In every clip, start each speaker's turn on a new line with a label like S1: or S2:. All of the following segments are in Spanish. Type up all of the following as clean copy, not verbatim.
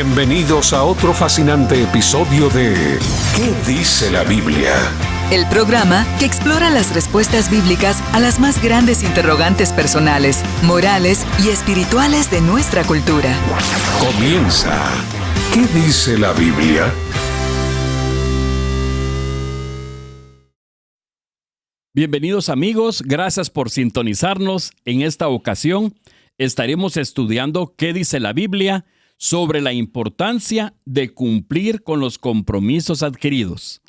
S1: Bienvenidos a otro fascinante episodio de ¿Qué dice la Biblia?
S2: El programa que explora las respuestas bíblicas a las más grandes interrogantes personales, morales y espirituales de nuestra cultura.
S1: Comienza ¿Qué dice la Biblia?
S3: Bienvenidos amigos, gracias por sintonizarnos. En esta ocasión estaremos estudiando qué dice la Biblia sobre la importancia de cumplir con los compromisos adquiridos.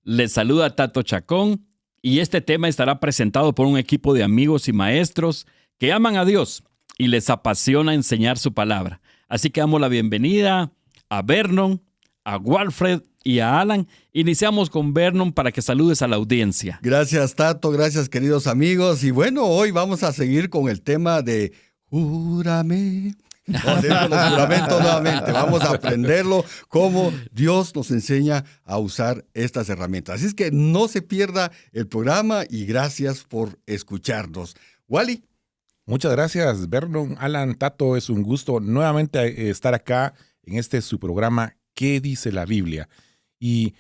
S3: Les saluda Tato Chacón y este tema estará presentado por un equipo de amigos y maestros que aman a Dios y les apasiona enseñar su palabra. Así que damos la bienvenida a Vernon, a Walfred y a Alan. Iniciamos con Vernon para que saludes a la audiencia.
S4: Gracias, Tato. Gracias, queridos amigos. Y bueno, hoy vamos a seguir con el tema de Júrame. Vamos a hacer los juramentos nuevamente. Vamos a aprenderlo, cómo Dios nos enseña a usar estas herramientas. Así es que no se pierda el programa y gracias por escucharnos. Wally.
S5: Muchas gracias, Vernon, Alan, Tato. Es un gusto nuevamente estar acá en su programa ¿Qué dice la Biblia? Y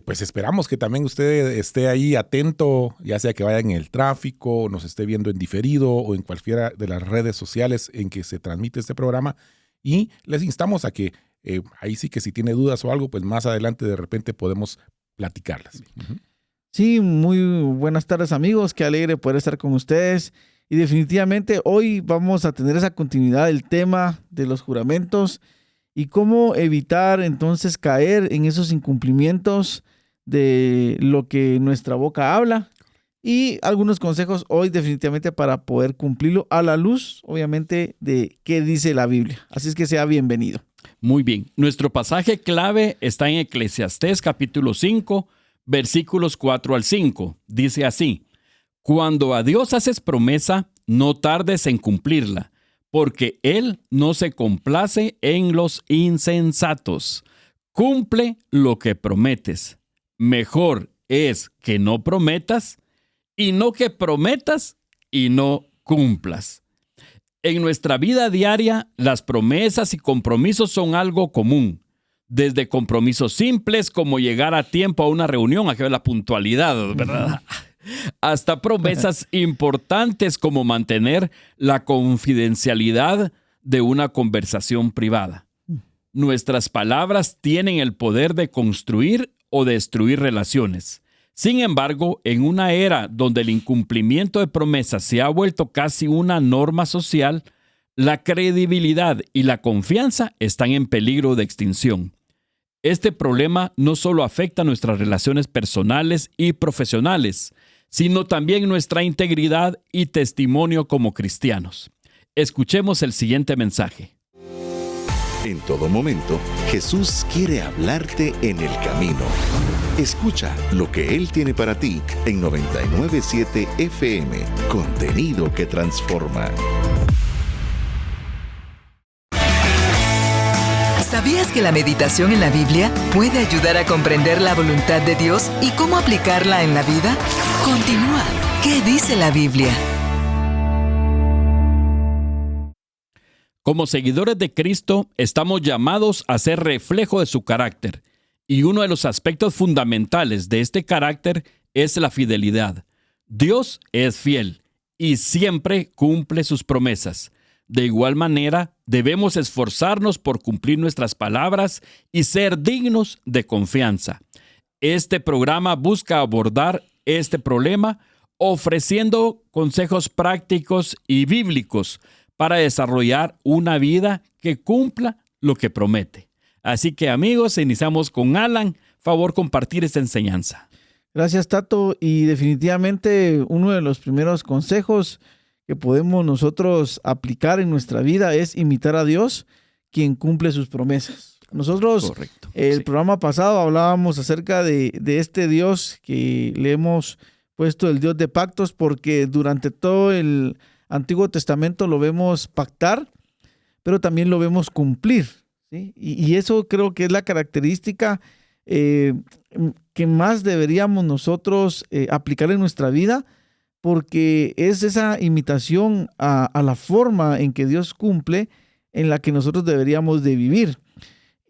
S5: pues esperamos que también usted esté ahí atento, ya sea que vaya en el tráfico, nos esté viendo en diferido o en cualquiera de las redes sociales en que se transmite este programa. Y les instamos a que ahí sí que si tiene dudas o algo, pues más adelante de repente podemos platicarlas. Uh-huh.
S6: Sí, muy buenas tardes amigos, qué alegre poder estar con ustedes. Y definitivamente hoy vamos a tener esa continuidad del tema de los juramentos y cómo evitar entonces caer en esos incumplimientos de lo que nuestra boca habla y algunos consejos hoy definitivamente para poder cumplirlo a la luz, obviamente, de qué dice la Biblia. Así es que sea bienvenido.
S3: Muy bien. Nuestro pasaje clave está en Eclesiastés capítulo 5, versículos 4 al 5. Dice así: Cuando a Dios haces promesa, no tardes en cumplirla, porque Él no se complace en los insensatos. Cumple lo que prometes. Mejor es que no prometas y no que prometas y no cumplas. En nuestra vida diaria, las promesas y compromisos son algo común. Desde compromisos simples como llegar a tiempo a una reunión, aquí ve la puntualidad, ¿verdad? Hasta promesas importantes como mantener la confidencialidad de una conversación privada. Nuestras palabras tienen el poder de construir o destruir relaciones. Sin embargo, en una era donde el incumplimiento de promesas se ha vuelto casi una norma social, la credibilidad y la confianza están en peligro de extinción. Este problema no solo afecta nuestras relaciones personales y profesionales, sino también nuestra integridad y testimonio como cristianos. Escuchemos el siguiente mensaje.
S7: En todo momento, Jesús quiere hablarte en el camino. Escucha lo que Él tiene para ti en 99.7 FM, contenido que transforma.
S2: ¿Sabías que la meditación en la Biblia puede ayudar a comprender la voluntad de Dios y cómo aplicarla en la vida? Continúa. ¿Qué dice la Biblia?
S3: Como seguidores de Cristo, estamos llamados a ser reflejo de su carácter. Y uno de los aspectos fundamentales de este carácter es la fidelidad. Dios es fiel y siempre cumple sus promesas. De igual manera, debemos esforzarnos por cumplir nuestras palabras y ser dignos de confianza. Este programa busca abordar este problema ofreciendo consejos prácticos y bíblicos para desarrollar una vida que cumpla lo que promete. Así que amigos, iniciamos con Alan. Favor compartir esta enseñanza.
S6: Gracias, Tato. Y definitivamente uno de los primeros consejos que podemos nosotros aplicar en nuestra vida es imitar a Dios, quien cumple sus promesas. Nosotros,
S3: correcto,
S6: el programa pasado hablábamos acerca de este Dios que le hemos puesto el Dios de pactos, porque durante todo el Antiguo Testamento lo vemos pactar, pero también lo vemos cumplir, ¿sí? Y eso creo que es la característica que más deberíamos nosotros aplicar en nuestra vida, porque es esa imitación a la forma en que Dios cumple en la que nosotros deberíamos de vivir.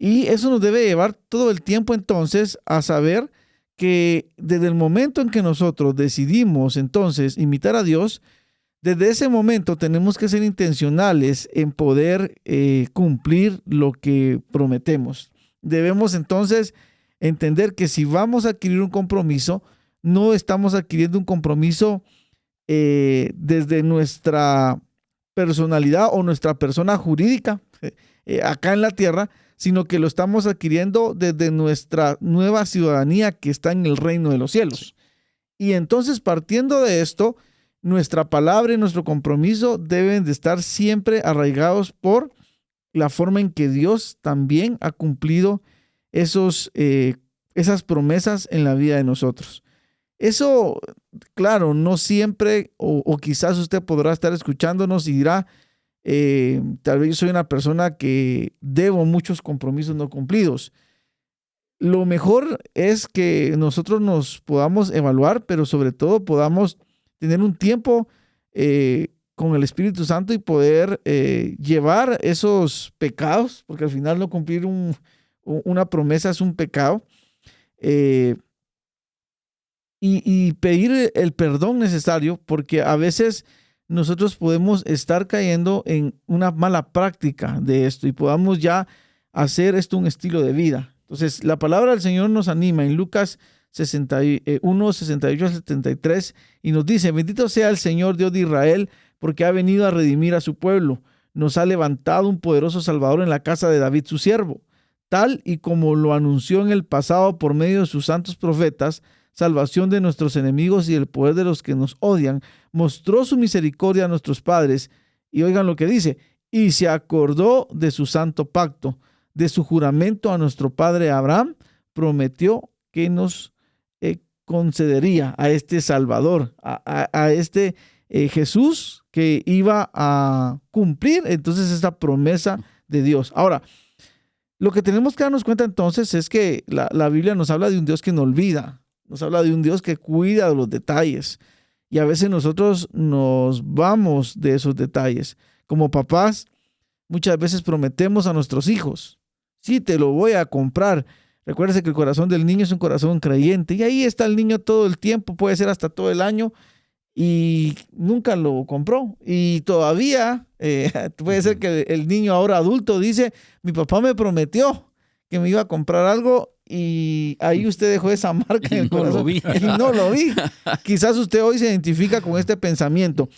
S6: Y eso nos debe llevar todo el tiempo entonces a saber que desde el momento en que nosotros decidimos entonces imitar a Dios, desde ese momento tenemos que ser intencionales en poder cumplir lo que prometemos. Debemos entonces entender que si vamos a adquirir un compromiso, no estamos adquiriendo un compromiso desde nuestra personalidad o nuestra persona jurídica acá en la tierra, sino que lo estamos adquiriendo desde nuestra nueva ciudadanía que está en el reino de los cielos. Y entonces, partiendo de esto, nuestra palabra y nuestro compromiso deben de estar siempre arraigados por la forma en que Dios también ha cumplido esas promesas en la vida de nosotros. Eso, claro, no siempre, o quizás usted podrá estar escuchándonos y dirá, tal vez yo soy una persona que debo muchos compromisos no cumplidos. Lo mejor es que nosotros nos podamos evaluar, pero sobre todo podamos tener un tiempo con el Espíritu Santo y poder llevar esos pecados, porque al final no cumplir una promesa es un pecado, y pedir el perdón necesario, porque a veces nosotros podemos estar cayendo en una mala práctica de esto y podamos ya hacer esto un estilo de vida. Entonces, la palabra del Señor nos anima en Lucas 61, 68 al 73 y nos dice: bendito sea el Señor Dios de Israel, porque ha venido a redimir a su pueblo. Nos ha levantado un poderoso Salvador en la casa de David, su siervo, tal y como lo anunció en el pasado por medio de sus santos profetas, salvación de nuestros enemigos y el poder de los que nos odian. Mostró su misericordia a nuestros padres. Y oigan lo que dice: y se acordó de su santo pacto, de su juramento a nuestro padre Abraham, prometió que nos concedería a este Salvador, a este Jesús que iba a cumplir entonces esta promesa de Dios. Ahora, lo que tenemos que darnos cuenta entonces es que la Biblia nos habla de un Dios que no olvida, nos habla de un Dios que cuida de los detalles. Y a veces nosotros nos vamos de esos detalles. Como papás, muchas veces prometemos a nuestros hijos: sí, te lo voy a comprar. Recuérdese que el corazón del niño es un corazón creyente. Y ahí está el niño todo el tiempo, puede ser hasta todo el año, y nunca lo compró. Y todavía puede ser que el niño ahora adulto dice: mi papá me prometió que me iba a comprar algo, y ahí usted dejó esa marca en el corazón. Y no lo vi. Quizás usted hoy se identifica con este pensamiento.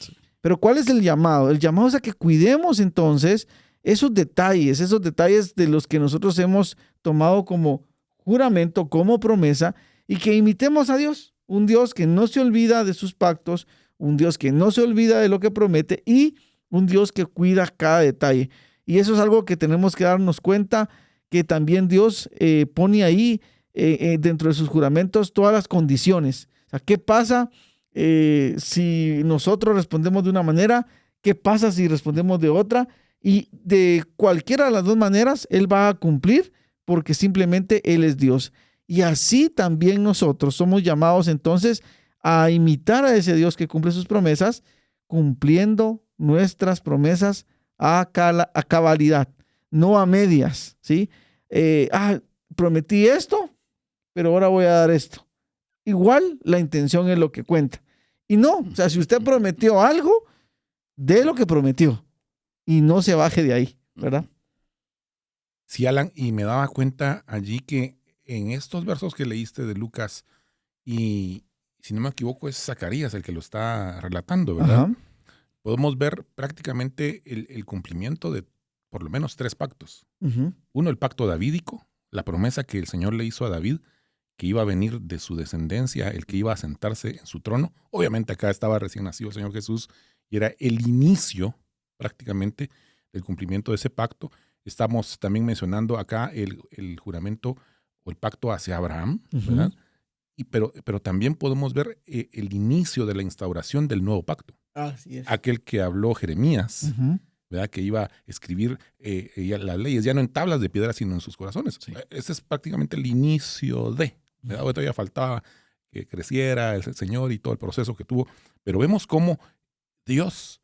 S6: Pero ¿cuál es el llamado? El llamado es a que cuidemos entonces esos detalles de los que nosotros hemos tomado como juramento, como promesa, y que imitemos a Dios. Un Dios que no se olvida de sus pactos, un Dios que no se olvida de lo que promete y un Dios que cuida cada detalle. Y eso es algo que tenemos que darnos cuenta, que también Dios pone ahí dentro de sus juramentos todas las condiciones. O sea, ¿qué pasa si nosotros respondemos de una manera? ¿Qué pasa si respondemos de otra? Y de cualquiera de las dos maneras, Él va a cumplir, porque simplemente Él es Dios. Y así también nosotros somos llamados entonces a imitar a ese Dios que cumple sus promesas, cumpliendo nuestras promesas a cabalidad, no a medias, ¿sí? Prometí esto, pero ahora voy a dar esto. Igual la intención es lo que cuenta. Y no, o sea, si usted prometió algo, dé lo que prometió y no se baje de ahí, ¿verdad?
S5: Sí, Alan, y me daba cuenta allí que en estos versos que leíste de Lucas, y si no me equivoco es Zacarías el que lo está relatando, ¿verdad? Ajá. Podemos ver prácticamente el cumplimiento de por lo menos 3 pactos. Uh-huh. Uno, el pacto davídico, la promesa que el Señor le hizo a David, que iba a venir de su descendencia, el que iba a sentarse en su trono. Obviamente acá estaba recién nacido el Señor Jesús y era el inicio prácticamente del cumplimiento de ese pacto. Estamos también mencionando acá el juramento o el pacto hacia Abraham, ¿verdad? Pero también podemos ver el inicio de la instauración del nuevo pacto.
S6: Así es.
S5: Aquel que habló Jeremías, ¿verdad? Que iba a escribir las leyes, ya no en tablas de piedra, sino en sus corazones. Sí. Ese es prácticamente el inicio de, ¿verdad? Todavía faltaba que creciera el Señor y todo el proceso que tuvo. Pero vemos cómo Dios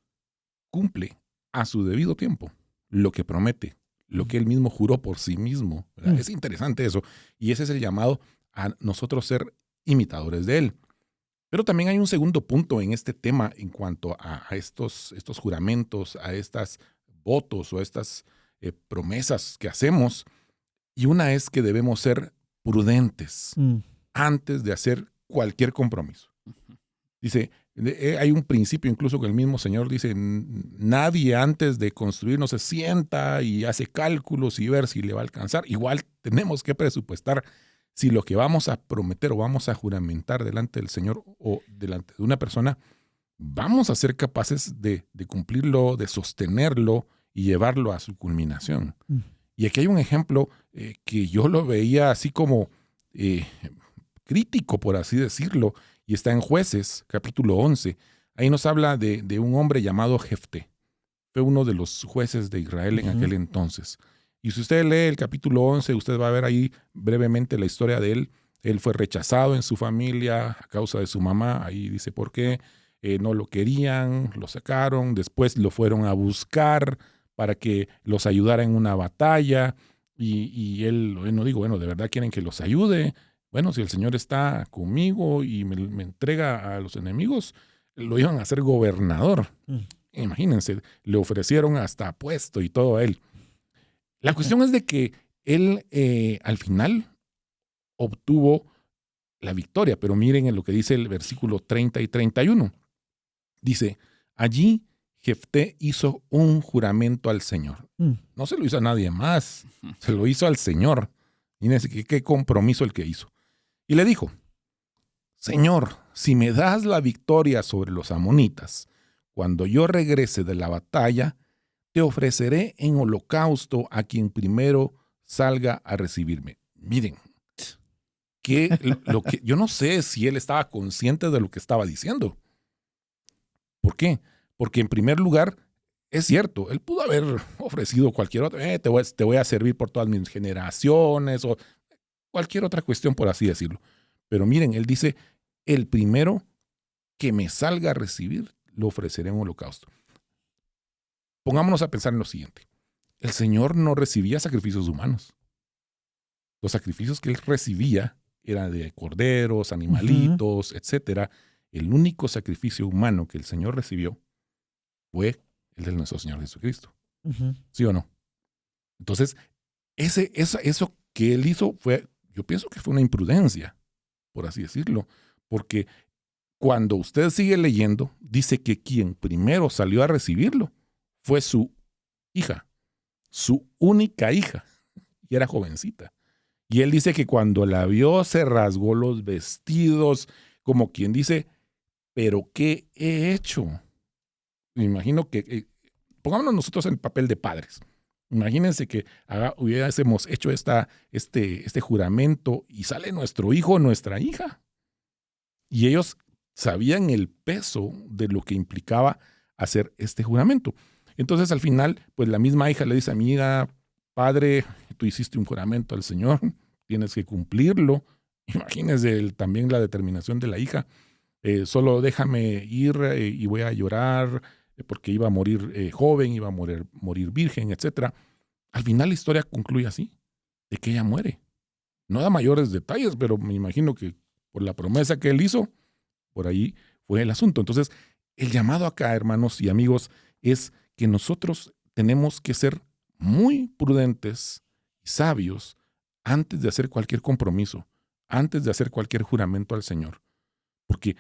S5: cumple a su debido tiempo lo que promete, lo que él mismo juró por sí mismo. Es interesante eso. Y ese es el llamado a nosotros ser imitadores de él. Pero también hay un segundo punto en este tema en cuanto a estos juramentos, a estas votos o a estas promesas que hacemos. Y una es que debemos ser prudentes antes de hacer cualquier compromiso. Dice, hay un principio incluso que el mismo Señor dice, nadie antes de construir no se sienta y hace cálculos y ver si le va a alcanzar. Igual tenemos que presupuestar si lo que vamos a prometer o vamos a juramentar delante del Señor o delante de una persona, vamos a ser capaces de cumplirlo, de sostenerlo y llevarlo a su culminación. Y aquí hay un ejemplo que yo lo veía así como crítico, por así decirlo, y está en Jueces, capítulo 11. Ahí nos habla de un hombre llamado Jefté. Fue uno de los jueces de Israel en aquel entonces. Y si usted lee el capítulo 11, usted va a ver ahí brevemente la historia de él. Él fue rechazado en su familia a causa de su mamá. Ahí dice por qué. No lo querían, lo sacaron. Después lo fueron a buscar para que los ayudara en una batalla. Y él no digo, bueno, ¿de verdad quieren que los ayude? Bueno, si el Señor está conmigo y me entrega a los enemigos, lo iban a hacer gobernador. Imagínense, le ofrecieron hasta puesto y todo a él. La cuestión es de que él al final obtuvo la victoria, pero miren en lo que dice el versículo 30 y 31. Dice, allí Jefté hizo un juramento al Señor. No se lo hizo a nadie más, se lo hizo al Señor. Miren qué compromiso el que hizo. Y le dijo, Señor, si me das la victoria sobre los amonitas, cuando yo regrese de la batalla, te ofreceré en holocausto a quien primero salga a recibirme. Miren, yo no sé si él estaba consciente de lo que estaba diciendo. ¿Por qué? Porque en primer lugar, es cierto, él pudo haber ofrecido cualquier otro, te voy a servir por todas mis generaciones o cualquier otra cuestión, por así decirlo. Pero miren, él dice, el primero que me salga a recibir, lo ofreceré en holocausto. Pongámonos a pensar en lo siguiente. El Señor no recibía sacrificios humanos. Los sacrificios que él recibía eran de corderos, animalitos, etc. El único sacrificio humano que el Señor recibió fue el de nuestro Señor Jesucristo. ¿Sí o no? Entonces, eso que él hizo yo pienso que fue una imprudencia, por así decirlo, porque cuando usted sigue leyendo, dice que quien primero salió a recibirlo fue su hija, su única hija, y era jovencita. Y él dice que cuando la vio se rasgó los vestidos, como quien dice, ¿pero qué he hecho? Me imagino que, pongámonos nosotros en el papel de padres. Imagínense que hubiésemos hecho este juramento y sale nuestro hijo o nuestra hija. Y ellos sabían el peso de lo que implicaba hacer este juramento. Entonces al final, pues la misma hija le dice, mira, padre, tú hiciste un juramento al Señor, tienes que cumplirlo. Imagínense también la determinación de la hija. Solo déjame ir y voy a llorar porque iba a morir joven, iba a morir virgen, etc. Al final la historia concluye así, de que ella muere. No da mayores detalles, pero me imagino que por la promesa que él hizo, por ahí fue el asunto. Entonces, el llamado acá, hermanos y amigos, es que nosotros tenemos que ser muy prudentes y sabios antes de hacer cualquier compromiso, antes de hacer cualquier juramento al Señor. Porque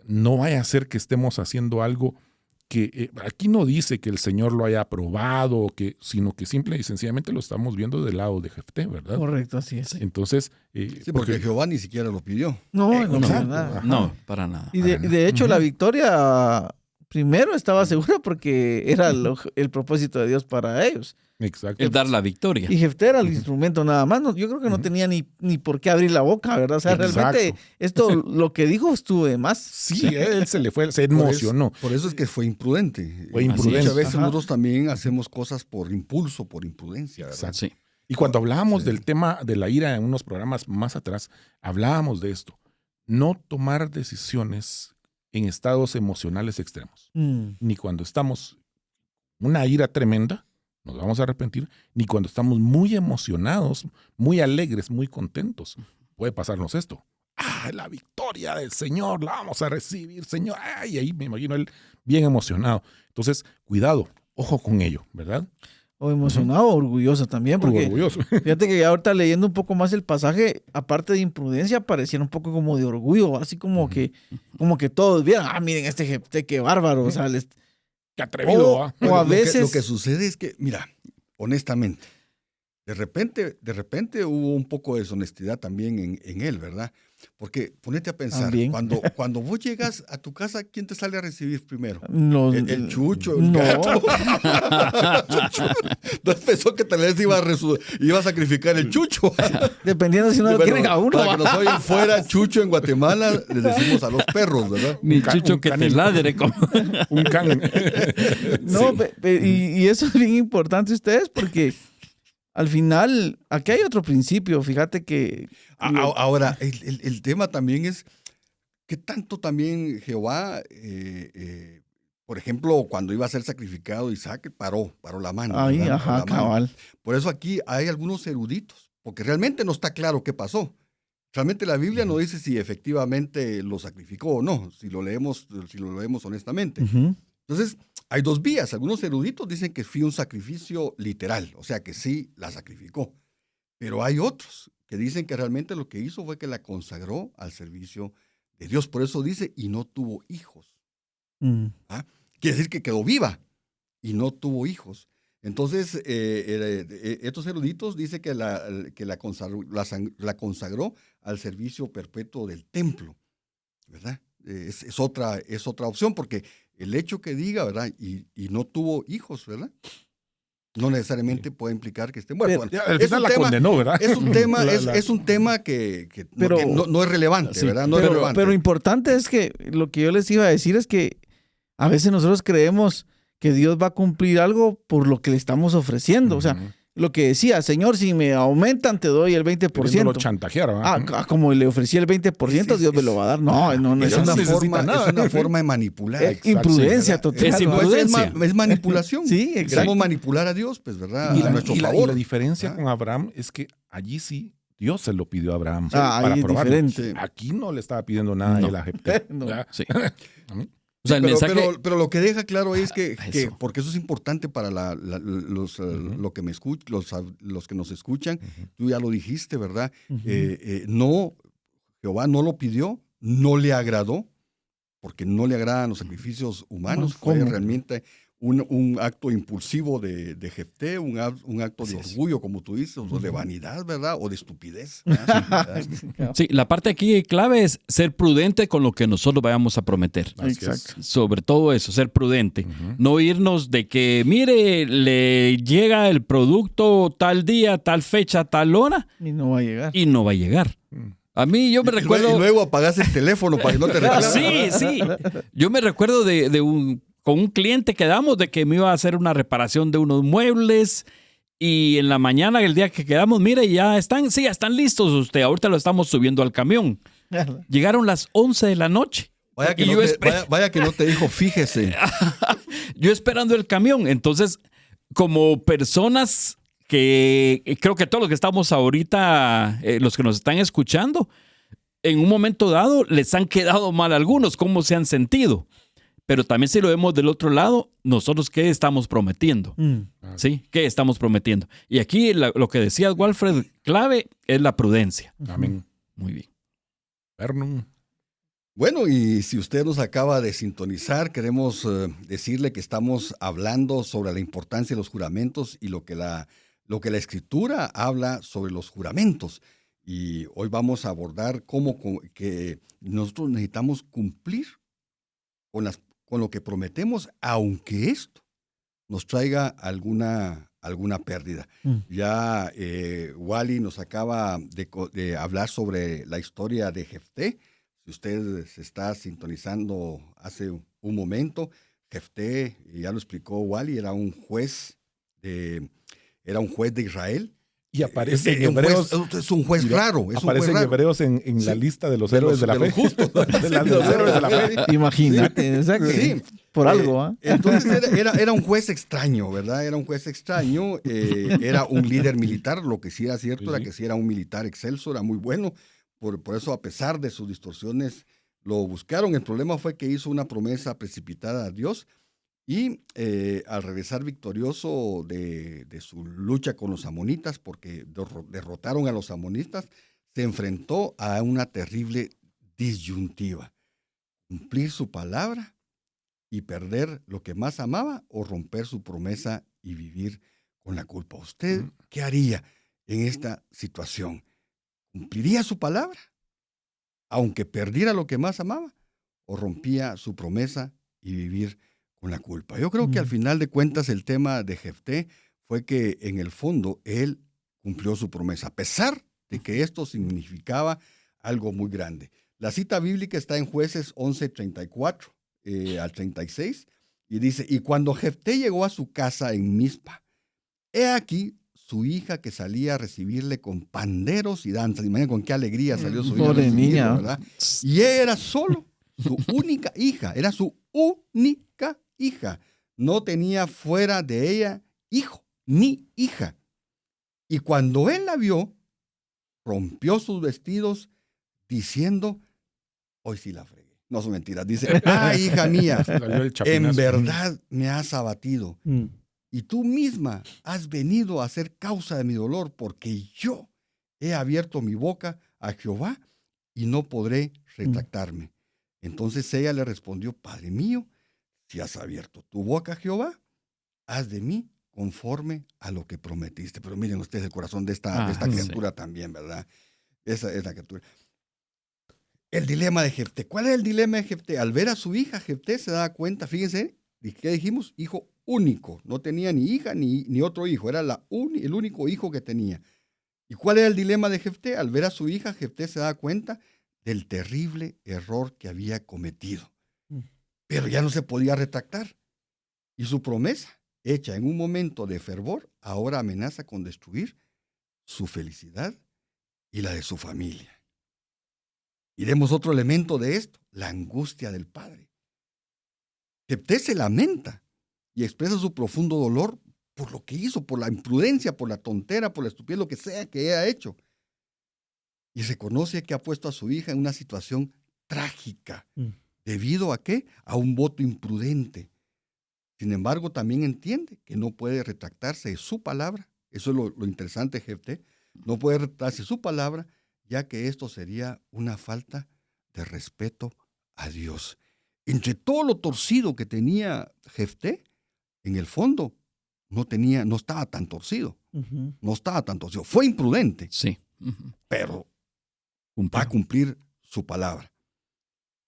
S5: no vaya a ser que estemos haciendo algo que aquí no dice que el Señor lo haya aprobado, sino que simple y sencillamente lo estamos viendo del lado de Jefté, ¿verdad?
S6: Correcto, así es.
S5: Entonces,
S4: sí, porque Jehová ni siquiera lo pidió.
S6: No,
S5: para
S6: nada.
S3: No, para nada.
S6: Y de hecho la victoria primero estaba segura porque era el propósito de Dios para ellos.
S5: Exacto.
S3: Es dar la victoria.
S6: Y Jefté era el instrumento nada más. Yo creo que no tenía ni por qué abrir la boca, ¿verdad? O sea, realmente esto, lo que dijo estuvo de más.
S5: Sí, él se emocionó.
S4: Por eso es que fue imprudente.
S5: Fue imprudente.
S4: Muchas veces nosotros también hacemos cosas por impulso, por imprudencia, ¿verdad?
S5: Exacto.
S3: Sí.
S5: Y cuando hablábamos del tema de la ira en unos programas más atrás, hablábamos de esto. No tomar decisiones en estados emocionales extremos. Ni cuando estamos una ira tremenda, nos vamos a arrepentir, ni cuando estamos muy emocionados, muy alegres, muy contentos. Puede pasarnos esto. La victoria del Señor, la vamos a recibir, Señor. Y ahí me imagino él bien emocionado. Entonces, cuidado, ojo con ello, ¿verdad?
S6: O emocionado o orgulloso también, porque
S5: Orgulloso.
S6: fíjate que ahorita leyendo un poco más el pasaje, aparte de imprudencia, pareciera un poco como de orgullo, así como que todos vieran, miren este Jefté, qué bárbaro, o sea,
S5: Qué atrevido, ¿va?
S6: o a
S4: Lo que-
S6: veces...
S4: Lo que sucede es que, mira, honestamente, de repente hubo un poco de deshonestidad también en él, ¿verdad? Porque ponete a pensar,
S6: También.
S4: cuando vos llegas a tu casa, ¿quién te sale a recibir primero?
S6: No,
S4: El chucho, el
S6: no.
S4: gato. No pensó que tal vez iba a sacrificar el chucho.
S6: Dependiendo si no lo
S4: Bueno,
S6: quieren a uno.
S4: para que nos oyen fuera, chucho en Guatemala, les decimos a los perros, ¿verdad?
S3: Mi
S5: ca-
S3: chucho
S5: un
S3: que te
S5: canino.
S3: ladre.
S5: Un can.
S6: No,
S5: Sí.
S6: y eso es bien importante ustedes porque al final, aquí hay otro principio, fíjate que...
S4: Ahora, el tema también es que tanto también Jehová, por ejemplo, cuando iba a ser sacrificado Isaac, paró la mano.
S6: Ahí,
S4: ¿verdad?
S6: ajá,
S4: Paró la mano.
S6: cabal.
S4: Por eso aquí hay algunos eruditos, porque realmente no está claro qué pasó. Realmente la Biblia no dice si efectivamente lo sacrificó o no, si lo leemos honestamente.
S6: Ujú.
S4: Entonces, hay dos vías. Algunos eruditos dicen que fue un sacrificio literal, o sea que sí la sacrificó. Pero hay otros que dicen que realmente lo que hizo fue que la consagró al servicio de Dios. Por eso dice, y no tuvo hijos.
S6: Mm.
S4: Quiere decir que quedó viva y no tuvo hijos. Entonces, estos eruditos dicen que la consagró al servicio perpetuo del templo, ¿verdad? Es otra opción, porque el hecho que diga, ¿verdad? Y no tuvo hijos, ¿verdad? No necesariamente puede implicar que esté muerto. Bueno,
S5: Ya, al
S4: es
S5: final
S4: un
S5: la
S4: tema-
S5: condenó, ¿verdad?
S4: Es un tema,
S5: La-
S4: es un tema que
S6: Pero-
S4: no es relevante,
S3: Sí,
S4: ¿verdad? No es relevante.
S6: Pero importante es que lo que yo les iba a decir es que a veces nosotros creemos que Dios va a cumplir algo por lo que le estamos ofreciendo. O sea,
S5: Ujú.
S6: lo que decía, Señor, si me aumentan te doy el 20%.
S5: Queriéndolo chantajear, ¿verdad?
S6: Como le ofrecí el 20%, Dios me lo va a dar. No, no
S4: es
S6: es
S4: una,
S6: una
S5: necesita nada.
S4: forma de manipular.
S6: es imprudencia
S4: ¿verdad?
S6: total.
S3: Es
S6: ¿verdad?
S3: imprudencia.
S4: Es manipulación.
S6: Sí, exacto.
S4: Queremos manipular a Dios, pues, ¿verdad?
S5: Y
S4: A
S5: la,
S4: nuestro
S5: y la- y
S4: favor.
S5: la diferencia
S4: Ah.
S5: con Abraham es que allí sí Dios se lo pidió a Abraham
S6: Ahí
S5: para
S6: es
S5: probarlo.
S6: diferente.
S4: Sí.
S5: Aquí no le estaba pidiendo nada
S3: No.
S5: a él a Jefté.
S6: No.
S5: ¿verdad?
S3: Sí.
S5: Amén.
S3: O sea, el
S4: pero,
S3: mensaje...
S4: pero lo que deja claro es que
S3: Eso.
S4: porque eso es importante para lo que los que nos escuchan, tú ya lo dijiste, ¿verdad?
S6: Ujú.
S4: Jehová no lo pidió, no le agradó, porque no le agradan los sacrificios humanos.
S6: No,
S4: Fue
S6: ¿cómo?
S4: realmente un acto impulsivo de Jefté, un acto de orgullo, como tú dices, o de vanidad, ¿verdad? O de estupidez. ¿verdad?
S3: Sí, la parte aquí clave es ser prudente con lo que nosotros vayamos a prometer.
S5: Así es.
S6: Exacto.
S3: Sobre todo eso, ser prudente.
S5: Ujú.
S3: No irnos de que, mire, le llega el producto tal día, tal fecha, tal hora
S6: Y no va a llegar.
S3: y no va a llegar. A mí yo me
S4: Y
S3: recuerdo...
S4: luego apagas el teléfono para que no te reclamen.
S3: Sí. Yo me recuerdo con un cliente quedamos de que me iba a hacer una reparación de unos muebles y en la mañana, el día que quedamos, mire, ya están listos usted. Ahorita lo estamos subiendo al camión. Llegaron las 11 de la noche.
S4: Vaya que,
S3: Y
S4: no
S3: yo
S4: te,
S3: espe-
S4: vaya que no te dijo, fíjese.
S3: Yo esperando el camión. Entonces, como personas que creo que todos los que estamos ahorita, los que nos están escuchando, en un momento dado les han quedado mal algunos, cómo se han sentido. Pero también si lo vemos del otro lado, nosotros qué estamos prometiendo.
S6: Mm.
S3: ¿Sí? ¿Qué estamos prometiendo? Y aquí lo que decía Walfred, clave es la prudencia.
S5: Amén.
S3: Muy bien.
S5: Vernon.
S4: Bueno, y si usted nos acaba de sintonizar, queremos decirle que estamos hablando sobre la importancia de los juramentos y lo que la Escritura habla sobre los juramentos. Y hoy vamos a abordar que nosotros necesitamos cumplir con lo que prometemos, aunque esto nos traiga alguna pérdida. Ya Wally nos acaba de hablar sobre la historia de Jefté. Si usted se está sintonizando hace un momento, Jefté, ya lo explicó Wally, era un juez de Israel.
S5: Y aparece en
S4: Un juez-
S5: Hebreos.
S4: es un juez raro. Es
S5: Aparece
S4: un
S5: en
S4: juez raro.
S5: Hebreos en la
S4: Sí.
S5: lista de los
S4: De
S5: héroes
S4: los-
S5: de la
S4: de
S5: fe.
S4: los justos.
S5: De los héroes de la fe.
S6: Imagínate, exacto.
S4: Sí,
S6: Por algo, ¿ah?
S4: Entonces era un juez extraño, ¿verdad? Era un juez extraño, era un líder militar, lo que sí era cierto era que sí era un militar excelso, era muy bueno, por eso a pesar de sus distorsiones lo buscaron. El problema fue que hizo una promesa precipitada a Dios y al regresar victorioso de su lucha con los amonitas, porque derrotaron a los amonitas, se enfrentó a una terrible disyuntiva: cumplir su palabra y perder lo que más amaba, o romper su promesa y vivir con la culpa. ¿Usted qué haría en esta situación? ¿Cumpliría su palabra, aunque perdiera lo que más amaba, o rompía su promesa y vivir con la culpa? Yo creo que al final de cuentas el tema de Jefté fue que en el fondo él cumplió su promesa, a pesar de que esto significaba algo muy grande. La cita bíblica está en Jueces 11:34 al 36, y dice: y cuando Jefté llegó a su casa en Mizpa, he aquí su hija que salía a recibirle con panderos y danzas. Imagínate con qué alegría salió su hija a recibirlo,
S6: niña,
S4: ¿verdad? Y ella era solo su única hija, era su única hija. No tenía fuera de ella hijo ni hija. Y cuando él la vio, rompió sus vestidos diciendo: hoy sí la fregué. No son mentiras. Dice: hija mía, en verdad me has abatido. Y tú misma has venido a ser causa de mi dolor, porque yo he abierto mi boca a Jehová y no podré retractarme. Entonces ella le respondió: Padre mío, si has abierto tu boca a Jehová, haz de mí conforme a lo que prometiste. Pero miren ustedes el corazón de esta criatura también, ¿verdad? Esa es la criatura. El dilema de Jefté. ¿Cuál es el dilema de Jefté? Al ver a su hija, Jefté se da cuenta, fíjense, ¿qué dijimos? Hijo único. No tenía ni hija ni otro hijo. Era el único hijo que tenía. ¿Y cuál era el dilema de Jefté? Al ver a su hija, Jefté se da cuenta del terrible error que había cometido. Pero ya no se podía retractar. Y su promesa, hecha en un momento de fervor, ahora amenaza con destruir su felicidad y la de su familia. Y vemos otro elemento de esto: la angustia del padre. Jefté se lamenta y expresa su profundo dolor por lo que hizo, por la imprudencia, por la tontera, por la estupidez, lo que sea que haya hecho. Y reconoce que ha puesto a su hija en una situación trágica. ¿Debido a qué? A un voto imprudente. Sin embargo, también entiende que no puede retractarse de su palabra. Eso es lo interesante de Jefté. No puede retractarse de su palabra, ya que esto sería una falta de respeto a Dios. Entre todo lo torcido que tenía Jefté, en el fondo no estaba tan torcido. No estaba tan torcido. Fue imprudente.
S3: Sí.
S4: Pero va a cumplir su palabra.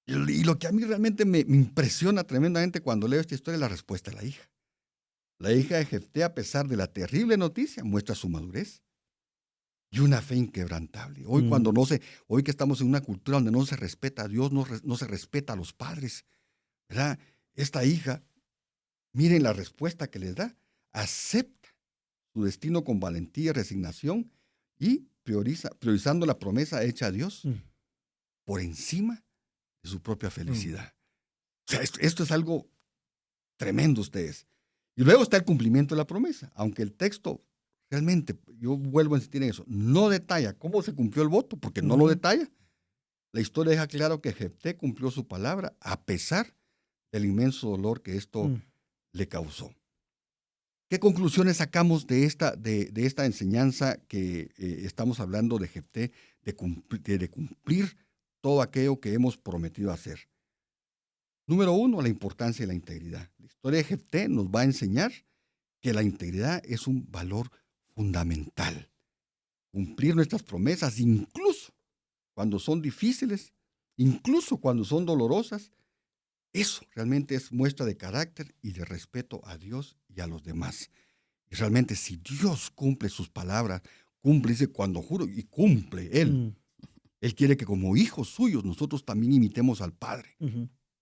S4: Y lo que a mí realmente me impresiona tremendamente cuando leo esta historia es la respuesta de la hija. La hija de Jefté, a pesar de la terrible noticia, muestra su madurez y una fe inquebrantable. Hoy que estamos en una cultura donde no se respeta a Dios, no se respeta a los padres, ¿verdad? Esta hija, miren la respuesta que les da: acepta su destino con valentía y resignación, y priorizando la promesa hecha a Dios por encima de su propia felicidad. O sea, esto es algo tremendo, ustedes. Y luego está el cumplimiento de la promesa, aunque el texto realmente, yo vuelvo a insistir en eso, no detalla cómo se cumplió el voto, porque no lo detalla. La historia deja claro que Jefté cumplió su palabra a pesar del inmenso dolor que esto le causó. ¿Qué conclusiones sacamos de esta enseñanza que estamos hablando de Jefté, de cumplir todo aquello que hemos prometido hacer? Número 1, la importancia de la integridad. La historia de Jefté nos va a enseñar que la integridad es un valor fundamental. Cumplir nuestras promesas, incluso cuando son difíciles, incluso cuando son dolorosas, eso realmente es muestra de carácter y de respeto a Dios y a los demás. Y realmente, si Dios cumple sus palabras, dice cuando juro, y cumple Él. Él quiere que como hijos suyos nosotros también imitemos al Padre,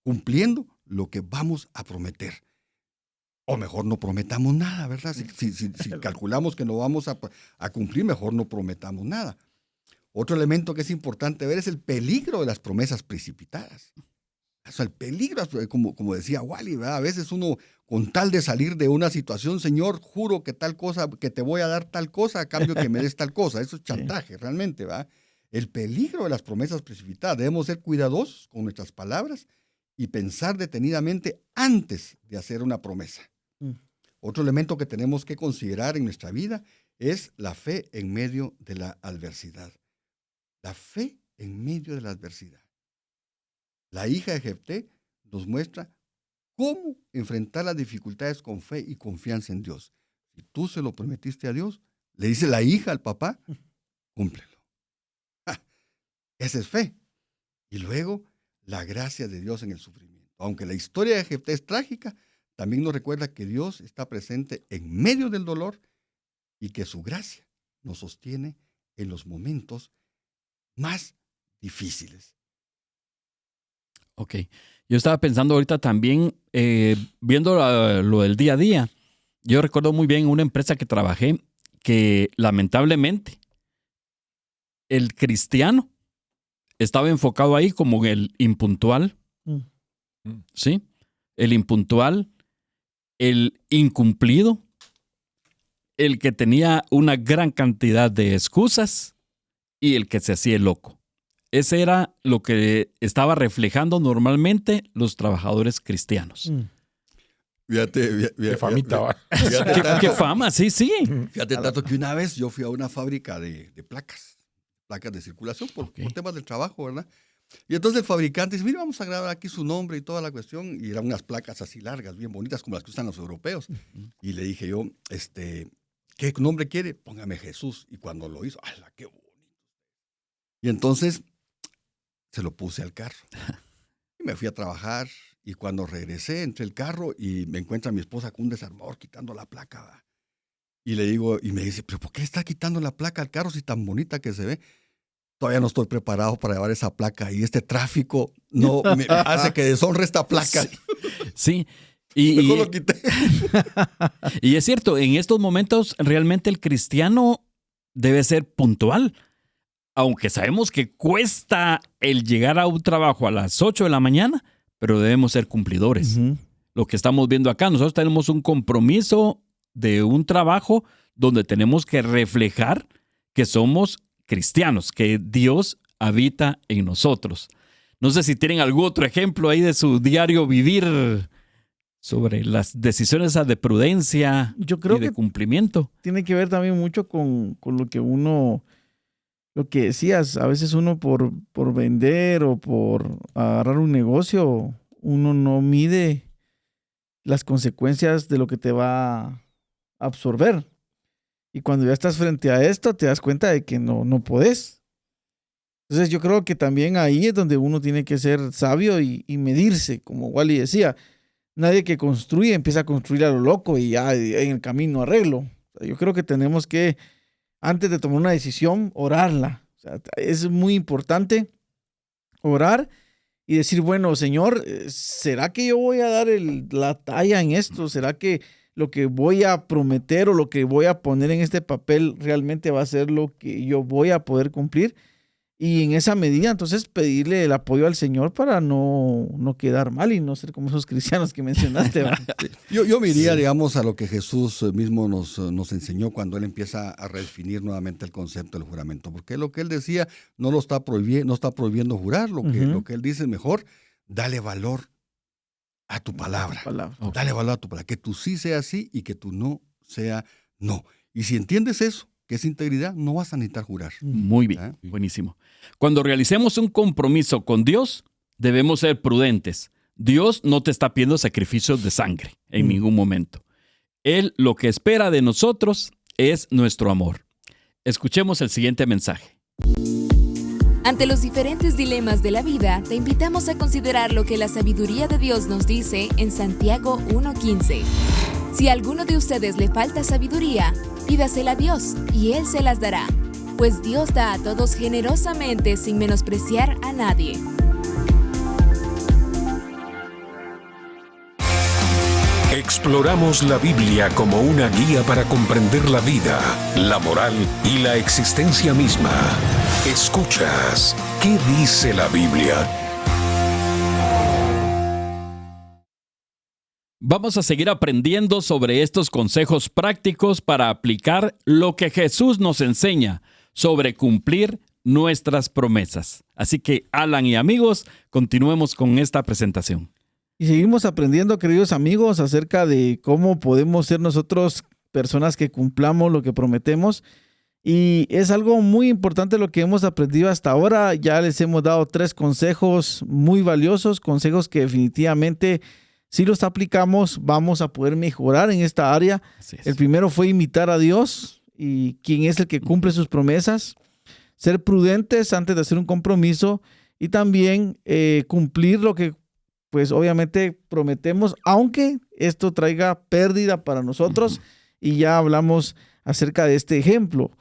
S4: cumpliendo lo que vamos a prometer. O mejor no prometamos nada, ¿verdad? Si calculamos que no vamos a cumplir, mejor no prometamos nada. Otro elemento que es importante ver es el peligro de las promesas precipitadas. O sea, el peligro, como decía Wally, ¿verdad? A veces uno, con tal de salir de una situación, Señor, juro que tal cosa, que te voy a dar tal cosa a cambio que me des tal cosa. Eso es chantaje, realmente, ¿verdad? El peligro de las promesas precipitadas. Debemos ser cuidadosos con nuestras palabras y pensar detenidamente antes de hacer una promesa. Otro elemento que tenemos que considerar en nuestra vida es la fe en medio de la adversidad. La fe en medio de la adversidad. La hija de Jefté nos muestra cómo enfrentar las dificultades con fe y confianza en Dios. Si tú se lo prometiste a Dios, le dice la hija al papá, cúmplelo. Esa es fe. Y luego, la gracia de Dios en el sufrimiento. Aunque la historia de Jefté es trágica, también nos recuerda que Dios está presente en medio del dolor y que su gracia nos sostiene en los momentos más difíciles.
S3: Ok. Yo estaba pensando ahorita también, viendo lo del día a día. Yo recuerdo muy bien una empresa que trabajé que lamentablemente el cristiano estaba enfocado ahí como el impuntual. ¿Sí? El impuntual, el incumplido, el que tenía una gran cantidad de excusas y el que se hacía loco. Ese era lo que estaba reflejando normalmente los trabajadores cristianos.
S4: Fíjate,
S5: Qué famita, va.
S3: ¿Qué fama? Sí.
S4: Fíjate, Tato, que una vez yo fui a una fábrica de placas de circulación por temas del trabajo, ¿verdad? Y entonces el fabricante dice, mira, vamos a grabar aquí su nombre y toda la cuestión. Y eran unas placas así largas, bien bonitas, como las que usan los europeos. Y le dije yo, ¿qué nombre quiere? Póngame Jesús. Y cuando lo hizo, ¡hala, qué bonito! Y entonces se lo puse al carro. Y me fui a trabajar. Y cuando regresé, entré al carro y me encuentra mi esposa con un desarmador quitando la placa, ¿va? Y le digo, y me dice, ¿pero por qué está quitando la placa al carro si tan bonita que se ve? Todavía no estoy preparado para llevar esa placa y este tráfico no me hace que deshonre esta placa.
S3: Sí.
S4: Mejor lo quité.
S3: Y es cierto, en estos momentos realmente el cristiano debe ser puntual. Aunque sabemos que cuesta el llegar a un trabajo a las 8 de la mañana, pero debemos ser cumplidores. Lo que estamos viendo acá, nosotros tenemos un compromiso de un trabajo donde tenemos que reflejar que somos cristianos, que Dios habita en nosotros. No sé si tienen algún otro ejemplo ahí de su diario vivir sobre las decisiones de prudencia.
S6: Yo creo
S3: y de
S6: que
S3: cumplimiento.
S6: Tiene que ver también mucho con lo que uno, lo que decías, a veces uno por vender o por agarrar un negocio, uno no mide las consecuencias de lo que te va a absorber. Y cuando ya estás frente a esto, te das cuenta de que no podés. Entonces yo creo que también ahí es donde uno tiene que ser sabio y medirse, como Wally decía. Nadie que construye empieza a construir a lo loco y ya en el camino arreglo. O sea, yo creo que tenemos que, antes de tomar una decisión, orarla. O sea, es muy importante orar y decir, bueno, Señor, ¿será que yo voy a dar la talla en esto? ¿Será que lo que voy a prometer o lo que voy a poner en este papel realmente va a ser lo que yo voy a poder cumplir? Y en esa medida, entonces, pedirle el apoyo al Señor para no quedar mal y no ser como esos cristianos que mencionaste.
S4: Yo me iría, digamos, a lo que Jesús mismo nos enseñó cuando Él empieza a redefinir nuevamente el concepto del juramento. Porque lo que Él decía no está prohibiendo jurar. Lo que Él dice es mejor, dale valor a tu palabra. Dale valor a tu palabra. Que tu sí sea sí y que tu no sea no. Y si entiendes eso, que es integridad, no vas a necesitar jurar.
S3: Muy bien, buenísimo. Cuando realicemos un compromiso con Dios, debemos ser prudentes. Dios no te está pidiendo sacrificios de sangre en ningún momento. Él lo que espera de nosotros es nuestro amor. Escuchemos el siguiente mensaje.
S8: Ante los diferentes dilemas de la vida, te invitamos a considerar lo que la sabiduría de Dios nos dice en Santiago 1:15. Si a alguno de ustedes le falta sabiduría, pídasela a Dios y Él se las dará, pues Dios da a todos generosamente sin menospreciar a nadie.
S1: Exploramos la Biblia como una guía para comprender la vida, la moral y la existencia misma. Escuchas, ¿qué dice la Biblia?
S3: Vamos a seguir aprendiendo sobre estos consejos prácticos para aplicar lo que Jesús nos enseña sobre cumplir nuestras promesas. Así que, Alan y amigos, continuemos con esta presentación.
S6: Y seguimos aprendiendo, queridos amigos, acerca de cómo podemos ser nosotros personas que cumplamos lo que prometemos. Y es algo muy importante lo que hemos aprendido hasta ahora. Ya les hemos dado 3 consejos muy valiosos, consejos que definitivamente, si los aplicamos, vamos a poder mejorar en esta área. El primero fue imitar a Dios, y quien es el que cumple sus promesas. Ser prudentes antes de hacer un compromiso, y también cumplir lo que, pues obviamente, prometemos, aunque esto traiga pérdida para nosotros. Y ya hablamos acerca de este ejemplo.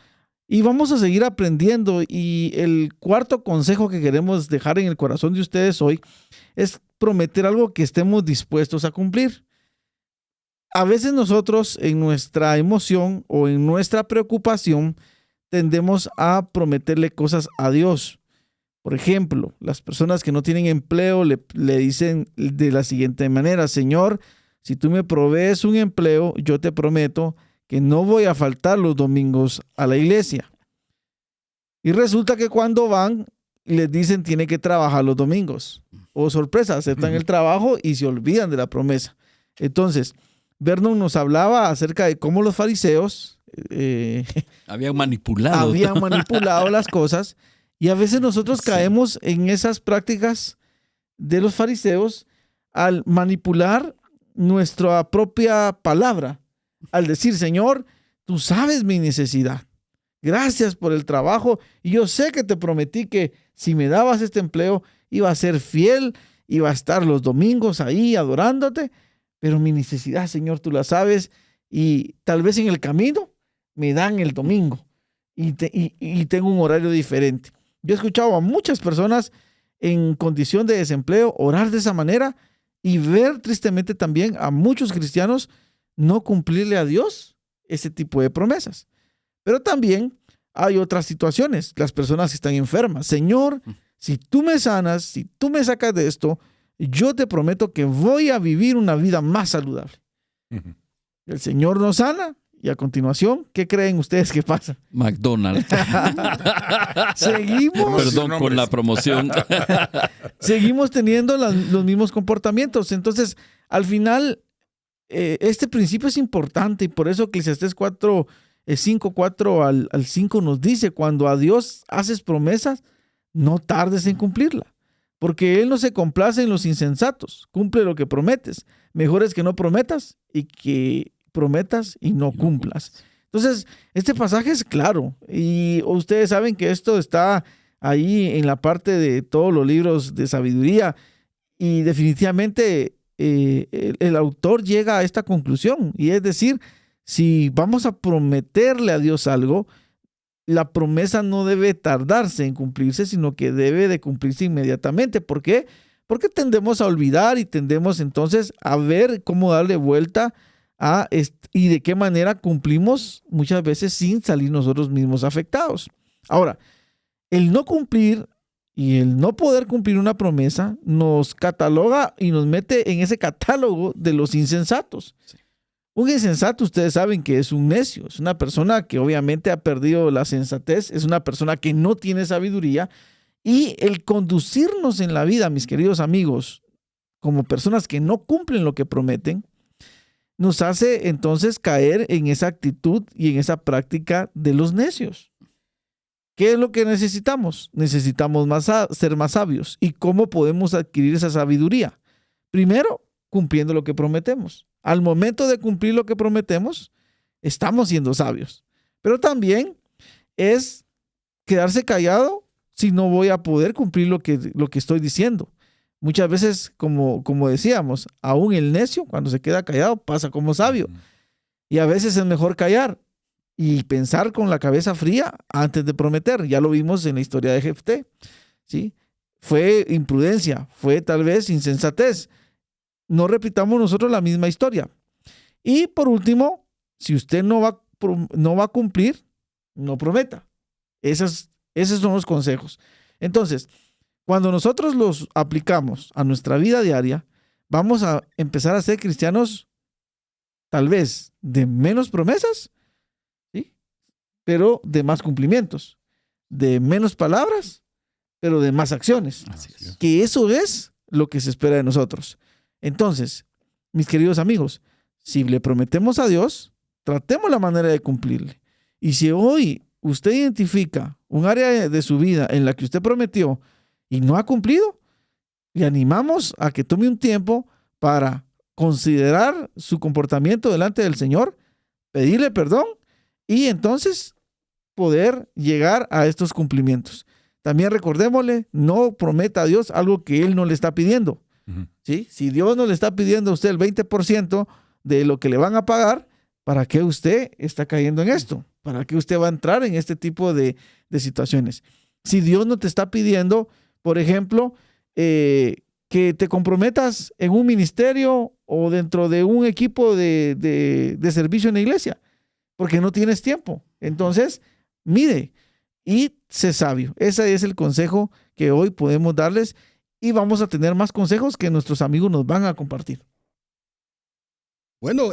S6: Y vamos a seguir aprendiendo. Y el cuarto consejo que queremos dejar en el corazón de ustedes hoy es prometer algo que estemos dispuestos a cumplir. A veces nosotros, en nuestra emoción o en nuestra preocupación, tendemos a prometerle cosas a Dios. Por ejemplo, las personas que no tienen empleo le dicen de la siguiente manera: Señor, si tú me provees un empleo, yo te prometo que no voy a faltar los domingos a la iglesia. Y resulta que cuando van, les dicen tiene que trabajar los domingos. O sorpresa, aceptan el trabajo y se olvidan de la promesa. Entonces, Vernon nos hablaba acerca de cómo los fariseos
S3: habían manipulado
S6: las cosas, y a veces nosotros caemos en esas prácticas de los fariseos al manipular nuestra propia palabra, al decir: Señor, tú sabes mi necesidad, gracias por el trabajo, y yo sé que te prometí que si me dabas este empleo iba a ser fiel, iba a estar los domingos ahí adorándote, pero mi necesidad, Señor, tú la sabes, y tal vez en el camino me dan el domingo y tengo un horario diferente. Yo he escuchado a muchas personas en condición de desempleo orar de esa manera, y ver tristemente también a muchos cristianos no cumplirle a Dios ese tipo de promesas. Pero también hay otras situaciones. Las personas que están enfermas: Señor, si tú me sanas, si tú me sacas de esto, yo te prometo que voy a vivir una vida más saludable. El Señor nos sana, y a continuación, ¿qué creen ustedes que pasa?
S3: McDonald's.
S6: Seguimos.
S3: Perdón con la promoción.
S6: Seguimos teniendo los mismos comportamientos. Entonces, al final, este principio es importante, y por eso Eclesiastés 4 al 5 nos dice: cuando a Dios haces promesas, no tardes en cumplirla, porque Él no se complace en los insensatos. Cumple lo que prometes. Mejor es que no prometas y que prometas y no cumplas. Entonces, este pasaje es claro, y ustedes saben que esto está ahí en la parte de todos los libros de sabiduría, y definitivamente el autor llega a esta conclusión, y es decir, si vamos a prometerle a Dios algo, la promesa no debe tardarse en cumplirse, sino que debe de cumplirse inmediatamente. ¿Por qué? Porque tendemos a olvidar, y tendemos entonces a ver cómo darle vuelta y de qué manera cumplimos muchas veces sin salir nosotros mismos afectados. Ahora, el no cumplir y el no poder cumplir una promesa nos cataloga y nos mete en ese catálogo de los insensatos. Sí. Un insensato, ustedes saben que es un necio, es una persona que obviamente ha perdido la sensatez, es una persona que no tiene sabiduría, y el conducirnos en la vida, mis queridos amigos, como personas que no cumplen lo que prometen, nos hace entonces caer en esa actitud y en esa práctica de los necios. ¿Qué es lo que necesitamos? Necesitamos ser más sabios. ¿Y cómo podemos adquirir esa sabiduría? Primero, cumpliendo lo que prometemos. Al momento de cumplir lo que prometemos, estamos siendo sabios. Pero también es quedarse callado si no voy a poder cumplir lo que estoy diciendo. Muchas veces, como decíamos, aún el necio, cuando se queda callado, pasa como sabio. Y a veces es mejor callar y pensar con la cabeza fría antes de prometer. Ya lo vimos en la historia de Jefté, ¿sí? Fue imprudencia, fue tal vez insensatez. No repitamos nosotros la misma historia. Y por último, si usted no va a cumplir, no prometa. Esos son los consejos. Entonces, cuando nosotros los aplicamos a nuestra vida diaria, vamos a empezar a ser cristianos tal vez de menos promesas, ¿sí? Pero de más cumplimientos, de menos palabras, pero de más acciones.
S3: Así es.
S6: Que eso es lo que se espera de nosotros. Entonces, mis queridos amigos, si le prometemos a Dios, tratemos la manera de cumplirle. Y si hoy usted identifica un área de su vida en la que usted prometió y no ha cumplido, le animamos a que tome un tiempo para considerar su comportamiento delante del Señor, pedirle perdón y entonces poder llegar a estos cumplimientos. También recordémosle, no prometa a Dios algo que Él no le está pidiendo. ¿Sí? Si Dios no le está pidiendo a usted el 20% de lo que le van a pagar, ¿para qué usted está cayendo en esto? ¿Para qué usted va a entrar en este tipo de situaciones? Si Dios no te está pidiendo, por ejemplo, que te comprometas en un ministerio o dentro de un equipo de servicio en la iglesia, porque no tienes tiempo. Entonces, mide y sé sabio. Ese es el consejo que hoy podemos darles y vamos a tener más consejos que nuestros amigos nos van a compartir.
S4: Bueno,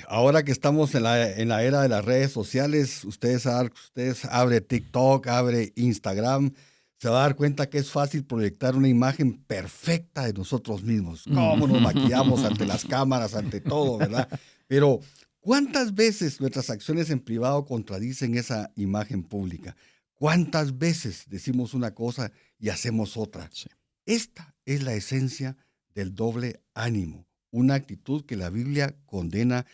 S4: ahora que estamos en la era de las redes sociales, ustedes abre TikTok, abre Instagram, se va a dar cuenta que es fácil proyectar una imagen perfecta de nosotros mismos. Cómo nos maquillamos ante las cámaras, ante todo, ¿verdad? Pero, ¿cuántas veces nuestras acciones en privado contradicen esa imagen pública? ¿Cuántas veces decimos una cosa y hacemos otra?
S3: Sí.
S4: Esta es la esencia del doble ánimo, una actitud que la Biblia condena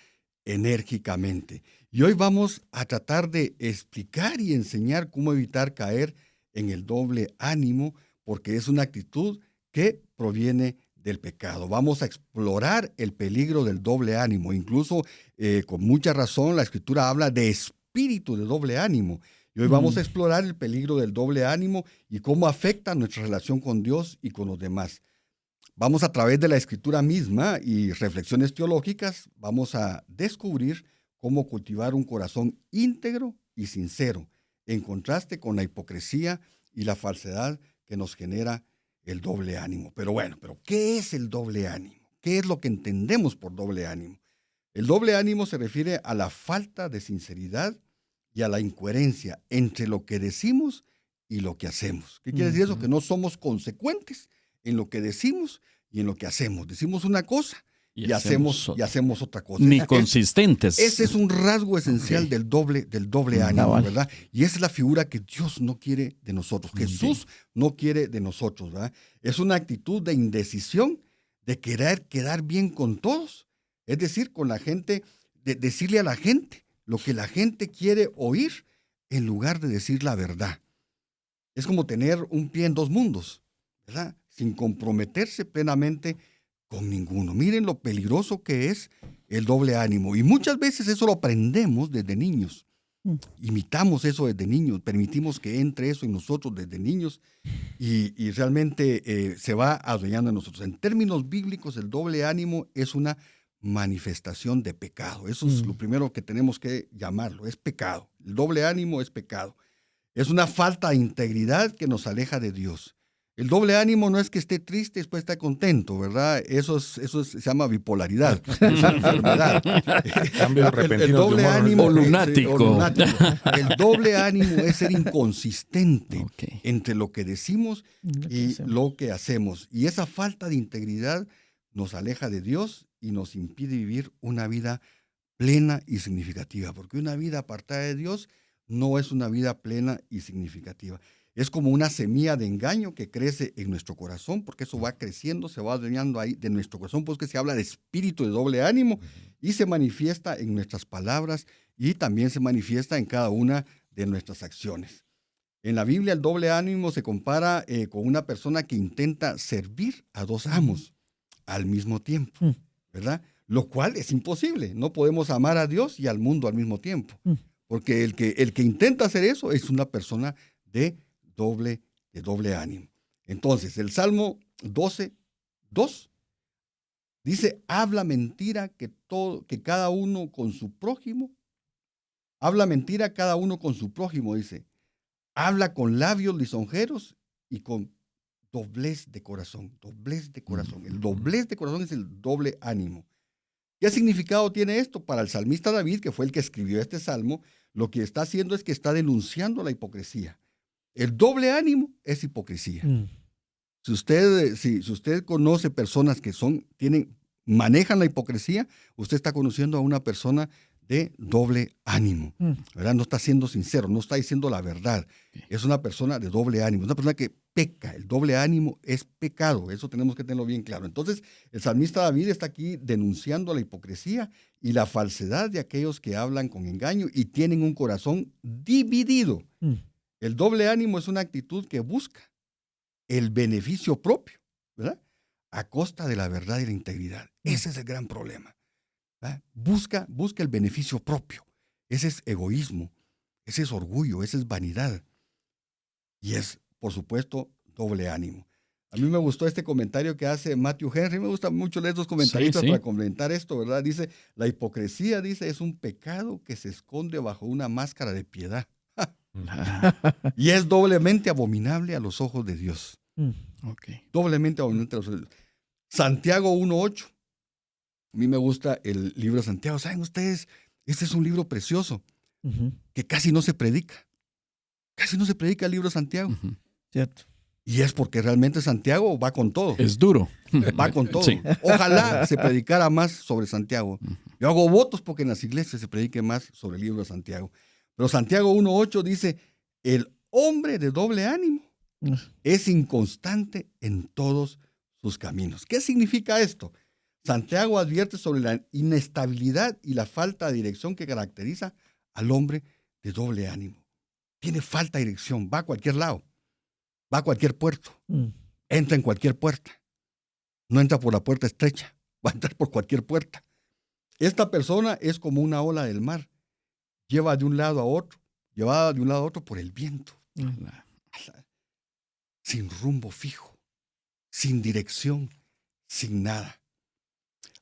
S4: enérgicamente. Y hoy vamos a tratar de explicar y enseñar cómo evitar caer en el doble ánimo, porque es una actitud que proviene del pecado. Vamos a explorar el peligro del doble ánimo. Incluso, con mucha razón, la Escritura habla de espíritu de doble ánimo. Y hoy vamos a explorar el peligro del doble ánimo y cómo afecta nuestra relación con Dios y con los demás. Vamos a través de la Escritura misma y reflexiones teológicas, vamos a descubrir cómo cultivar un corazón íntegro y sincero, en contraste con la hipocresía y la falsedad que nos genera el doble ánimo. Pero bueno, ¿qué es el doble ánimo? ¿Qué es lo que entendemos por doble ánimo? El doble ánimo se refiere a la falta de sinceridad y a la incoherencia entre lo que decimos y lo que hacemos. ¿Qué quiere decir eso? Que no somos consecuentes en lo que decimos y en lo que hacemos. Decimos una cosa y hacemos otra cosa.
S3: Ni consistentes.
S4: Ese es un rasgo esencial del doble ánimo, ¿verdad? Y esa es la figura que Dios no quiere de nosotros. Jesús no quiere de nosotros, ¿verdad? Es una actitud de indecisión, de querer quedar bien con todos. Es decir, con la gente, de decirle a la gente lo que la gente quiere oír en lugar de decir la verdad. Es como tener un pie en dos mundos, ¿verdad? Sin comprometerse plenamente con ninguno. Miren lo peligroso que es el doble ánimo. Y muchas veces eso lo aprendemos desde niños. Imitamos eso desde niños, permitimos que entre eso en nosotros desde niños y realmente se va adueñando de nosotros. En términos bíblicos, el doble ánimo es una manifestación de pecado. Eso es lo primero que tenemos que llamarlo, es pecado. El doble ánimo es pecado. Es una falta de integridad que nos aleja de Dios. El doble ánimo no es que esté triste y después esté contento, ¿verdad? Eso se llama bipolaridad, es una enfermedad.
S5: Cambio repentino
S4: el doble
S5: de humor.
S4: ánimo,
S3: O lunático.
S4: El doble ánimo es ser inconsistente entre lo que decimos y lo que hacemos. Y esa falta de integridad nos aleja de Dios y nos impide vivir una vida plena y significativa, porque una vida apartada de Dios no es una vida plena y significativa. Es como una semilla de engaño que crece en nuestro corazón, porque eso va creciendo, se va adueñando ahí de nuestro corazón, pues que se habla de espíritu de doble ánimo y se manifiesta en nuestras palabras y también se manifiesta en cada una de nuestras acciones. En la Biblia el doble ánimo se compara con una persona que intenta servir a dos amos al mismo tiempo, ¿verdad? Lo cual es imposible. No podemos amar a Dios y al mundo al mismo tiempo, porque el que intenta hacer eso es una persona de doble ánimo. Entonces, el Salmo 12:2 dice, habla mentira que cada uno con su prójimo. Habla mentira cada uno con su prójimo, dice. Habla con labios lisonjeros y con doblez de corazón, doblez de corazón. El doblez de corazón es el doble ánimo. ¿Qué significado tiene esto? Para el salmista David, que fue el que escribió este salmo, lo que está haciendo es que está denunciando la hipocresía. El doble ánimo es hipocresía. Si usted conoce personas que manejan la hipocresía, usted está conociendo a una persona de doble ánimo, ¿verdad? No está siendo sincero, no está diciendo la verdad. Es una persona de doble ánimo, es una persona que peca. El doble ánimo es pecado, eso tenemos que tenerlo bien claro. Entonces, el salmista David está aquí denunciando la hipocresía y la falsedad de aquellos que hablan con engaño y tienen un corazón dividido. El doble ánimo es una actitud que busca el beneficio propio, ¿verdad? A costa de la verdad y la integridad. Ese es el gran problema. ¿Verdad? Busca el beneficio propio. Ese es egoísmo, ese es orgullo, ese es vanidad. Y es, por supuesto, doble ánimo. A mí me gustó este comentario que hace Matthew Henry. Me gusta mucho leer estos comentarios para comentar esto, ¿verdad? Dice, la hipocresía, dice, es un pecado que se esconde bajo una máscara de piedad. Y es doblemente abominable a los ojos de Dios. Doblemente abominable a los ojos de Dios. Santiago 1:8. A mí me gusta el libro de Santiago. ¿Saben ustedes? Este es un libro precioso que casi no se predica. Casi no se predica el libro de Santiago.
S6: Cierto.
S4: Y es porque realmente Santiago va con todo.
S3: Es duro.
S4: Va con todo.
S3: Sí.
S4: Ojalá se predicara más sobre Santiago. Yo hago votos porque en las iglesias se predique más sobre el libro de Santiago. Pero Santiago 1:8 dice, el hombre de doble ánimo es inconstante en todos sus caminos. ¿Qué significa esto? Santiago advierte sobre la inestabilidad y la falta de dirección que caracteriza al hombre de doble ánimo. Tiene falta de dirección, va a cualquier lado, va a cualquier puerto, entra en cualquier puerta. No entra por la puerta estrecha, va a entrar por cualquier puerta. Esta persona es como una ola del mar. Llevada de un lado a otro por el viento. Sin rumbo fijo, sin dirección, sin nada.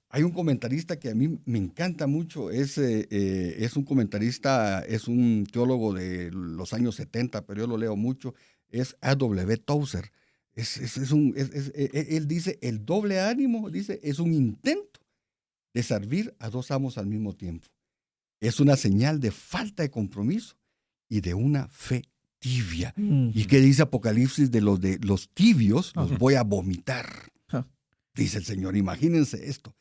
S4: Hay un comentarista que a mí me encanta mucho, es un comentarista, es un teólogo de los años 70, pero yo lo leo mucho, es A.W. Tozer. Él dice, el doble ánimo, dice, es un intento de servir a dos amos al mismo tiempo. Es una señal de falta de compromiso y de una fe tibia. ¿Y qué dice Apocalipsis de los tibios? Los voy a vomitar, dice el Señor. Imagínense esto.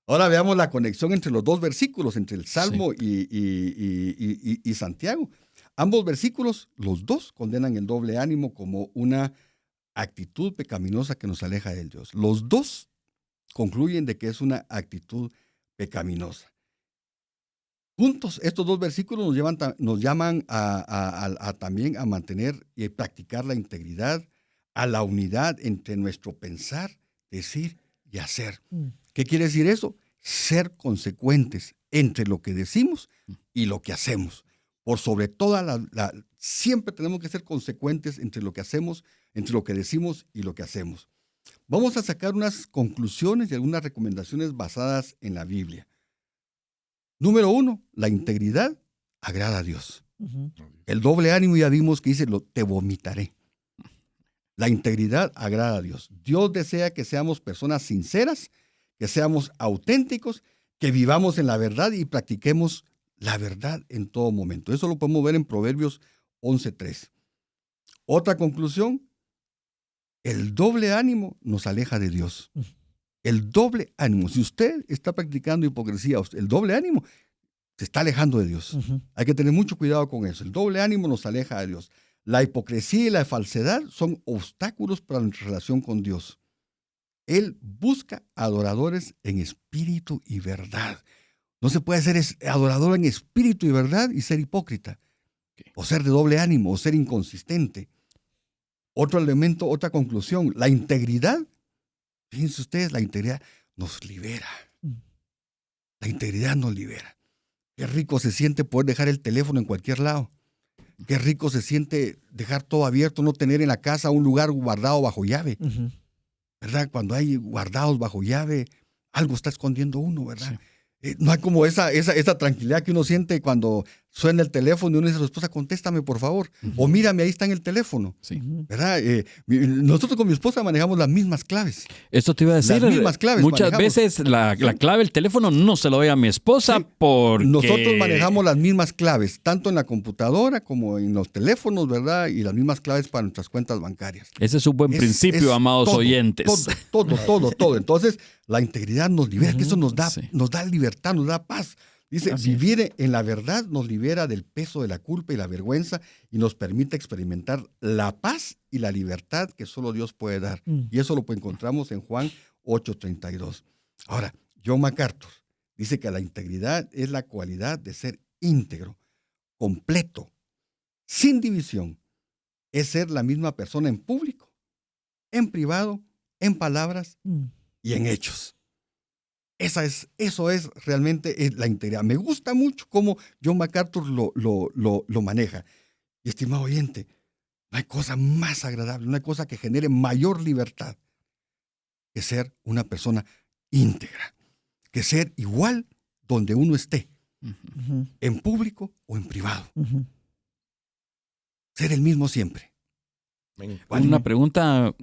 S4: Ahora veamos la conexión entre los dos versículos, entre el Salmo y Santiago. Ambos versículos, los dos, condenan el doble ánimo como una actitud pecaminosa que nos aleja de Dios. Los dos concluyen de que es una actitud pecaminosa. Juntos, estos dos versículos nos llaman también a mantener y practicar la integridad, a la unidad entre nuestro pensar, decir y hacer. ¿Qué quiere decir eso? Ser consecuentes entre lo que decimos y lo que hacemos. Por sobre toda siempre tenemos que ser consecuentes entre lo que hacemos, entre lo que decimos y lo que hacemos. Vamos a sacar unas conclusiones y algunas recomendaciones basadas en la Biblia. Número 1, la integridad agrada a Dios. El doble ánimo ya vimos que dice, te vomitaré. La integridad agrada a Dios. Dios desea que seamos personas sinceras, que seamos auténticos, que vivamos en la verdad y practiquemos la verdad en todo momento. Eso lo podemos ver en Proverbios 11:3. Otra conclusión, el doble ánimo nos aleja de Dios. El doble ánimo, si usted está practicando hipocresía, el doble ánimo se está alejando de Dios. Hay que tener mucho cuidado con eso. El doble ánimo nos aleja de Dios. La hipocresía y la falsedad son obstáculos para nuestra relación con Dios. Él busca adoradores en espíritu y verdad. No se puede ser adorador en espíritu y verdad y ser hipócrita, o ser de doble ánimo, o ser inconsistente. Otro elemento, otra conclusión, la integridad. Fíjense ustedes, la integridad nos libera. La integridad nos libera. Qué rico se siente poder dejar el teléfono en cualquier lado. Qué rico se siente dejar todo abierto, no tener en la casa un lugar guardado bajo llave. ¿Verdad? Cuando hay guardados bajo llave, algo está escondiendo uno, ¿verdad? Sí. No hay como esa tranquilidad que uno siente cuando suena el teléfono y uno dice a su esposa, contéstame por favor, o mírame, ahí está en el teléfono.
S3: Sí.
S4: ¿Verdad? Nosotros con mi esposa manejamos las mismas claves.
S3: Esto te iba a decir.
S4: Las mismas claves
S3: Muchas
S4: manejamos.
S3: veces la clave del teléfono no se lo doy a mi esposa
S4: Sí.
S3: porque...
S4: Nosotros manejamos las mismas claves, tanto en la computadora como en los teléfonos, ¿verdad? Y las mismas claves para nuestras cuentas bancarias.
S3: Ese es un buen principio, amados
S4: todo,
S3: oyentes.
S4: Todo. Entonces, la integridad nos libera, que eso nos da,
S3: Sí.
S4: nos da libertad, nos da paz. Dice,
S6: Así
S4: vivir en la verdad nos libera del peso de la culpa y la vergüenza y nos permite experimentar la paz y la libertad que solo Dios puede dar. Y eso lo encontramos en Juan 8:32. Ahora, John MacArthur dice que la integridad es la cualidad de ser íntegro, completo, sin división. Es ser la misma persona en público, en privado, en palabras y en hechos. Eso es realmente la integridad. Me gusta mucho cómo John MacArthur lo maneja. Y estimado oyente, no hay cosa más agradable, no hay cosa que genere mayor libertad que ser una persona íntegra, que ser igual donde uno esté, en público o en privado. Ser el mismo siempre.
S3: Una pregunta.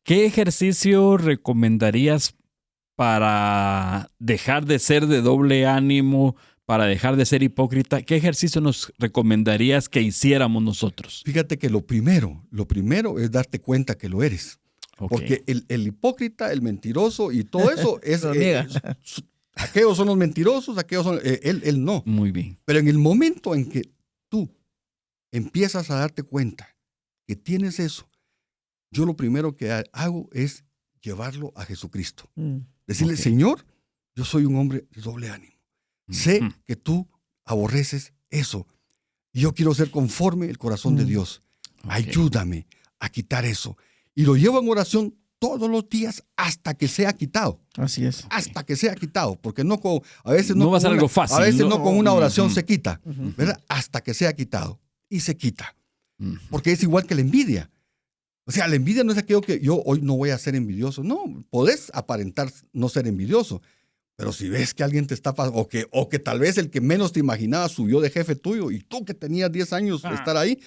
S3: ¿Qué ejercicio recomendarías para dejar de ser de doble ánimo, para dejar de ser hipócrita? ¿Qué ejercicio nos recomendarías que hiciéramos nosotros?
S4: Fíjate que lo primero es darte cuenta que lo eres.
S3: Ok.
S4: Porque el hipócrita, el mentiroso y todo eso es...
S6: Lo niega.
S4: Aquellos son los mentirosos, aquellos son... Él no.
S3: Muy bien.
S4: Pero en el momento en que tú empiezas a darte cuenta que tienes eso, yo lo primero que hago es llevarlo a Jesucristo. Decirle,
S3: Ok.
S4: Señor, yo soy un hombre de doble ánimo. Sé que tú aborreces eso. Y yo quiero ser conforme el corazón de Dios.
S3: Ok.
S4: Ayúdame a quitar eso. Y lo llevo en oración todos los días hasta que sea quitado.
S6: Así es.
S4: Hasta que sea quitado. Porque a veces
S3: No va a
S4: con
S3: ser
S4: una-
S3: algo fácil,
S4: A veces
S3: ¿no?
S4: no con una oración
S3: Ujú.
S4: se quita. ¿Verdad? Hasta que sea quitado. Y se quita.
S3: Ujú.
S4: Porque es igual que la envidia. O sea, la envidia no es aquello que yo hoy no voy a ser envidioso. No, podés aparentar no ser envidioso. Pero si ves que alguien te está pasando, o que tal vez el que menos te imaginaba subió de jefe tuyo y tú que tenías 10 años de estar ahí,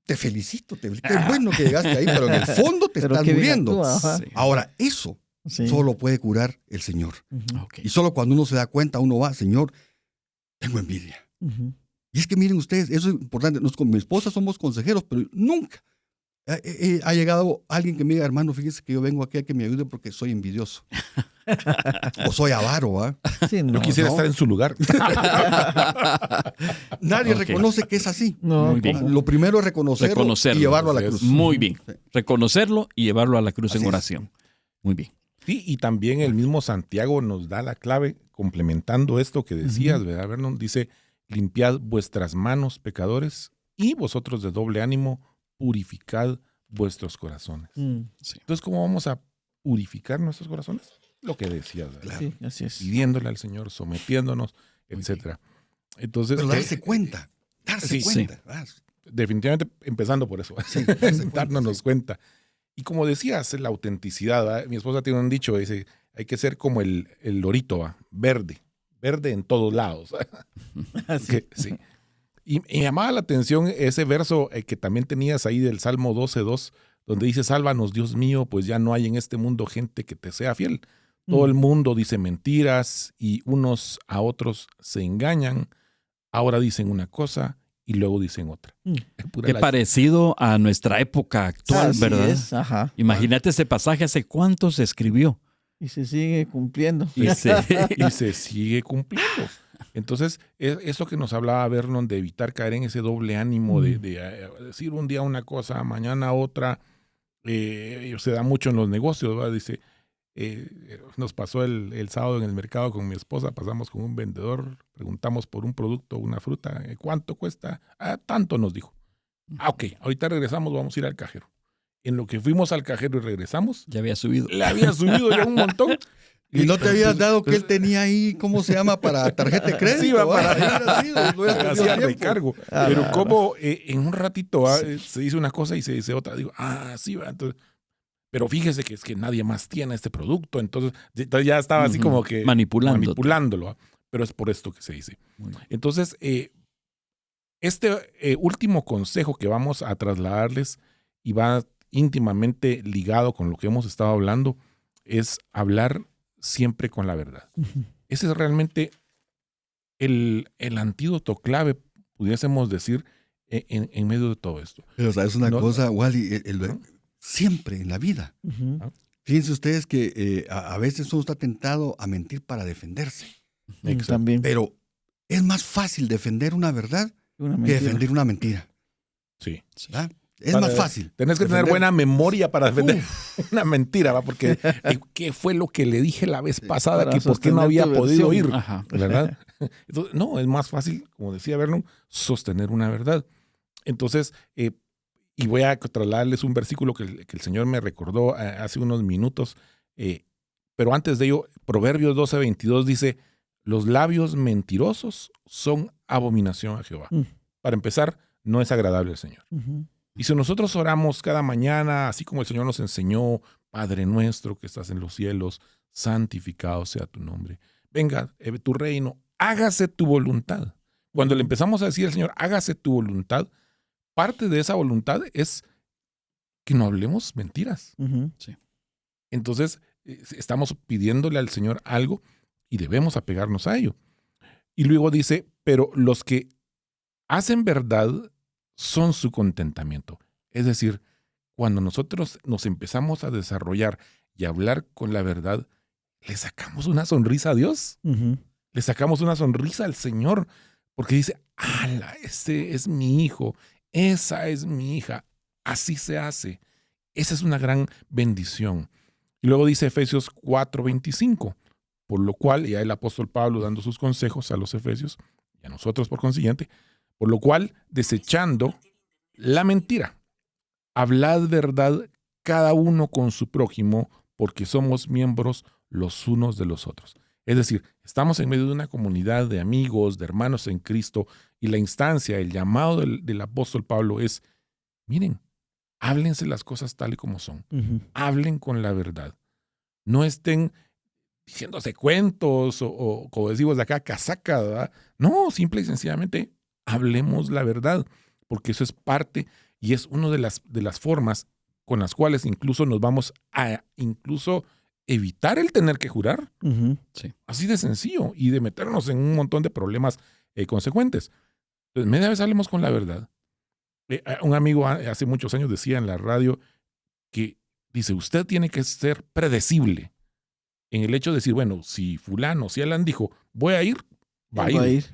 S4: te felicito. Qué bueno que llegaste ahí, pero en el fondo te
S6: Pero
S4: estás
S6: qué bien
S4: muriendo.
S6: actúa, ajá.
S3: Sí.
S4: Ahora, eso
S6: Sí.
S4: solo puede curar el Señor.
S3: Ok.
S4: Y solo cuando uno se da cuenta, uno va, Señor, tengo envidia. Y es que miren ustedes, eso es importante. Nosotros con mi esposa somos consejeros, pero nunca ha llegado alguien que me diga, hermano, fíjese que yo vengo aquí a que me ayude porque soy envidioso. O soy avaro, ¿va?
S6: Sí,
S5: Yo
S6: no,
S5: quisiera
S4: no.
S5: estar en su lugar.
S4: Nadie
S3: Ok.
S4: reconoce que es así.
S6: no,
S3: Muy bien.
S4: Lo primero es reconocerlo y llevarlo a la
S5: así es.
S4: cruz.
S3: Muy bien. Reconocerlo y llevarlo a la cruz
S4: Así
S3: en
S4: es.
S3: oración. Muy bien.
S5: Sí, y también el mismo Santiago nos da la clave, complementando esto que decías, ¿verdad, Vernon? Dice, limpiad vuestras manos, pecadores, y vosotros de doble ánimo, purificad vuestros corazones. Entonces, ¿cómo vamos a purificar nuestros corazones? Lo que decías, ¿verdad?
S6: Sí, así es.
S5: Pidiéndole al Señor, sometiéndonos, etcétera. Entonces,
S4: Pero darse cuenta. Darse
S5: Sí,
S4: cuenta. ¿verdad?
S5: definitivamente empezando por eso,
S4: Sí, darse cuenta,
S5: dándonos
S4: sí.
S5: cuenta. Y como decías, la autenticidad, ¿verdad? Mi esposa tiene un dicho, dice, hay que ser como el lorito, ¿verdad? Verde en todos lados. Que- sí. Y me llamaba la atención ese verso que también tenías ahí del Salmo 12:2, donde dice, sálvanos Dios mío, pues ya no hay en este mundo gente que te sea fiel. Todo el mundo dice mentiras y unos a otros se engañan. Ahora dicen una cosa y luego dicen otra. Pura
S3: Qué
S5: la-
S3: parecido a nuestra época actual,
S6: Así
S3: ¿verdad?
S6: es, ajá.
S3: Imagínate ese pasaje, ¿hace cuánto se escribió?
S6: Y se sigue cumpliendo.
S3: Y
S5: y se sigue cumpliendo. Entonces, eso que nos hablaba Vernon de evitar caer en ese doble ánimo de decir un día una cosa, mañana otra, se da mucho en los negocios, ¿verdad? Dice, nos pasó el sábado en el mercado con mi esposa, pasamos con un vendedor, preguntamos por un producto, una fruta, ¿cuánto cuesta? Tanto nos dijo. Ok, ahorita regresamos, vamos a ir al cajero. En lo que fuimos al cajero y regresamos,
S3: ya había subido.
S5: le había subido ya un montón.
S4: Y no te habías
S5: Entonces,
S4: dado que él tenía ahí, ¿cómo se llama? Para tarjeta de crédito.
S5: Sí, va
S4: ¿va?
S5: para-
S4: Ahí era así, lo hubieras perdido
S5: hacía
S4: tiempo.
S5: recargo. Pero como en un ratito se dice una cosa y se dice otra. Digo, sí, va. Entonces, pero fíjese que es que nadie más tiene este producto. Entonces ya estaba así
S3: Ujú.
S5: como que
S3: Manipulándolo.
S5: manipulándolo. ¿va? pero es por esto que se dice. Entonces, este último consejo que vamos a trasladarles y va íntimamente ligado con lo que hemos estado hablando es hablar siempre con la verdad. Ese es realmente el antídoto clave, pudiésemos decir, en medio de todo esto.
S4: Pero sabes una cosa, Wally, siempre en la vida. Fíjense ustedes que a veces uno está tentado a mentir para defenderse.
S6: También.
S4: Pero es más fácil defender una verdad que defender una mentira.
S5: Sí.
S4: ¿Verdad? Es más fácil.
S5: Tenés que tener buena memoria para defender una mentira, ¿va? Porque ¿qué fue lo que le dije la vez pasada? Que por qué no había podido oír, ¿verdad? Entonces, no, es más fácil, como decía Vernon, sostener una verdad. Entonces, y voy a trasladarles un versículo que el Señor me recordó hace unos minutos, pero antes de ello, Proverbios 12:22 dice, los labios mentirosos son abominación a Jehová. Para empezar, no es agradable al Señor. Y si nosotros oramos cada mañana, así como el Señor nos enseñó, Padre nuestro que estás en los cielos, santificado sea tu nombre. Venga, tu reino, hágase tu voluntad. Cuando le empezamos a decir al Señor, hágase tu voluntad, parte de esa voluntad es que no hablemos mentiras.
S3: Sí.
S5: Entonces, estamos pidiéndole al Señor algo y debemos apegarnos a ello. Y luego dice, pero los que hacen verdad son su contentamiento. Es decir, cuando nosotros nos empezamos a desarrollar y a hablar con la verdad, le sacamos una sonrisa a Dios. Le sacamos una sonrisa al Señor, porque dice, ¡ala! Ese es mi hijo, esa es mi hija. Así se hace. Esa es una gran bendición. Y luego dice Efesios 4:25, por lo cual, ya el apóstol Pablo dando sus consejos a los efesios, y a nosotros por consiguiente, por lo cual, desechando la mentira, hablad verdad cada uno con su prójimo, porque somos miembros los unos de los otros. Es decir, estamos en medio de una comunidad de amigos, de hermanos en Cristo, y la instancia, el llamado del apóstol Pablo es, miren, háblense las cosas tal y como son. Hablen con la verdad. No estén diciéndose cuentos o como decimos de acá, casaca, ¿verdad? No, simple y sencillamente hablemos la verdad, porque eso es parte y es una de las formas con las cuales incluso nos vamos a evitar el tener que jurar.
S3: Sí.
S5: Así de sencillo y de meternos en un montón de problemas consecuentes. Entonces, media vez hablemos con la verdad. Un amigo hace muchos años decía en la radio que dice, usted tiene que ser predecible en el hecho de decir, bueno, si fulano, si Alan dijo, voy a ir, va a ir.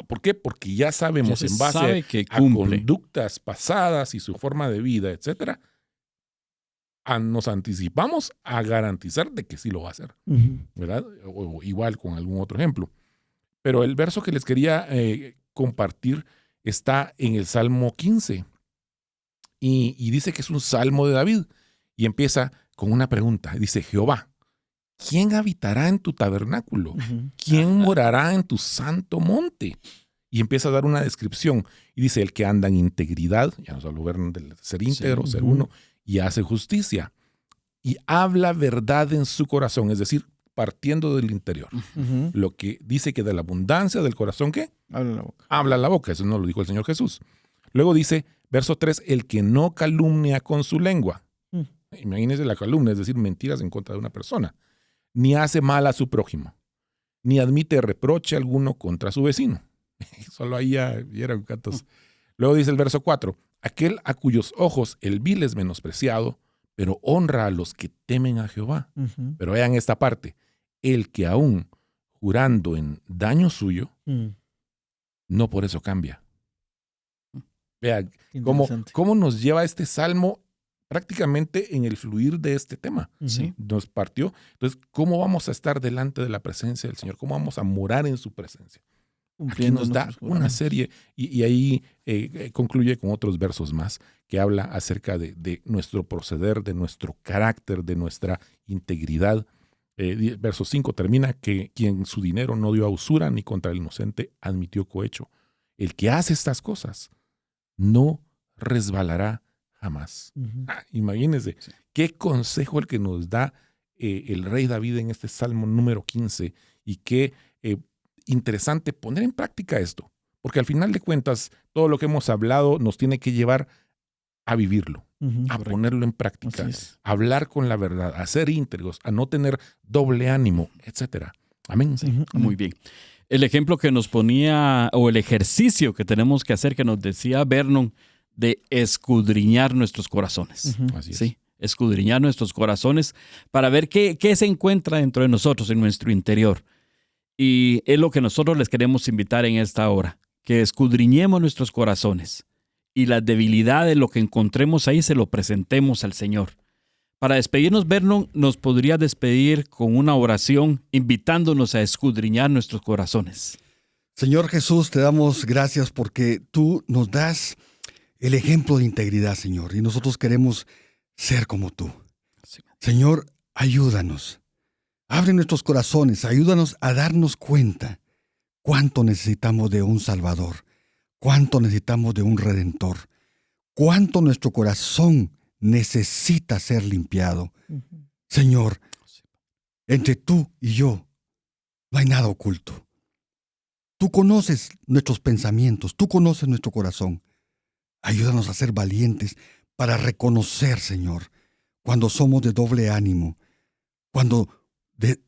S5: ¿Por qué? Porque ya sabemos en base a conductas pasadas y su forma de vida, etcétera, nos anticipamos a garantizar de que sí lo va a hacer, ¿verdad? O igual con algún otro ejemplo. Pero el verso que les quería compartir está en el Salmo 15 y dice que es un salmo de David y empieza con una pregunta. Dice, Jehová, ¿quién habitará en tu tabernáculo? ¿Quién morará en tu santo monte? Y empieza a dar una descripción. Y dice, el que anda en integridad, ya nos habló Vernon del ser íntegro, ser uno, y hace justicia. Y habla verdad en su corazón, es decir, partiendo del interior. Lo que dice que de la abundancia del corazón, ¿qué?
S6: Habla la boca.
S5: Habla la boca, eso no lo dijo el Señor Jesús. Luego dice, verso 3, el que no calumnia con su lengua. Imagínense la calumnia, es decir, mentiras en contra de una persona. Ni hace mal a su prójimo, ni admite reproche alguno contra su vecino. Solo ahí ya eran cantos. Luego dice el verso 4, aquel a cuyos ojos el vil es menospreciado, pero honra a los que temen a Jehová. Pero vean esta parte, el que aún jurando en daño suyo, no por eso cambia. Vean cómo nos lleva este salmo prácticamente en el fluir de este tema.
S3: Sí.
S5: Nos partió. Entonces, ¿cómo vamos a estar delante de la presencia del Señor? ¿Cómo vamos a morar en su presencia? Aquí nos da una serie y ahí concluye con otros versos más que habla acerca de nuestro proceder, de nuestro carácter, de nuestra integridad. Verso 5 termina que quien su dinero no dio a usura ni contra el inocente admitió cohecho. El que hace estas cosas no resbalará jamás. Imagínense, qué consejo el que nos da el rey David en este Salmo número 15 y qué interesante poner en práctica esto, porque al final de cuentas, todo lo que hemos hablado nos tiene que llevar a vivirlo, a ponerlo en práctica, a hablar con la verdad, a ser íntegros, a no tener doble ánimo, etcétera. Amén.
S3: Muy bien. El ejemplo que nos ponía, o el ejercicio que tenemos que hacer, que nos decía Vernon, de escudriñar nuestros corazones.
S5: Así es.
S3: ¿Sí? Escudriñar nuestros corazones para ver qué se encuentra dentro de nosotros, en nuestro interior. Y es lo que nosotros les queremos invitar en esta hora, que escudriñemos nuestros corazones y las debilidades, lo que encontremos ahí, se lo presentemos al Señor. Para despedirnos, Vernon, nos podría despedir con una oración invitándonos a escudriñar nuestros corazones.
S4: Señor Jesús, te damos gracias porque tú nos das el ejemplo de integridad, Señor, y nosotros queremos ser como tú. Señor, ayúdanos. Abre nuestros corazones, ayúdanos a darnos cuenta cuánto necesitamos de un Salvador, cuánto necesitamos de un Redentor, cuánto nuestro corazón necesita ser limpiado. Señor, entre tú y yo no hay nada oculto. Tú conoces nuestros pensamientos, tú conoces nuestro corazón. Ayúdanos a ser valientes para reconocer, Señor, cuando somos de doble ánimo, cuando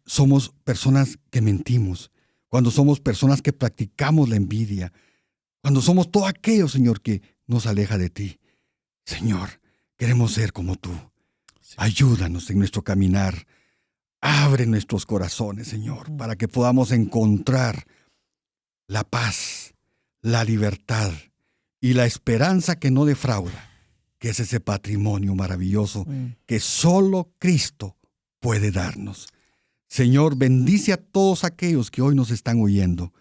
S4: somos personas que mentimos, cuando somos personas que practicamos la envidia, cuando somos todo aquello, Señor, que nos aleja de ti. Señor, queremos ser como tú. Ayúdanos en nuestro caminar. Abre nuestros corazones, Señor, para que podamos encontrar la paz, la libertad y la esperanza que no defrauda, que es ese patrimonio maravilloso que solo Cristo puede darnos. Señor, bendice a todos aquellos que hoy nos están oyendo,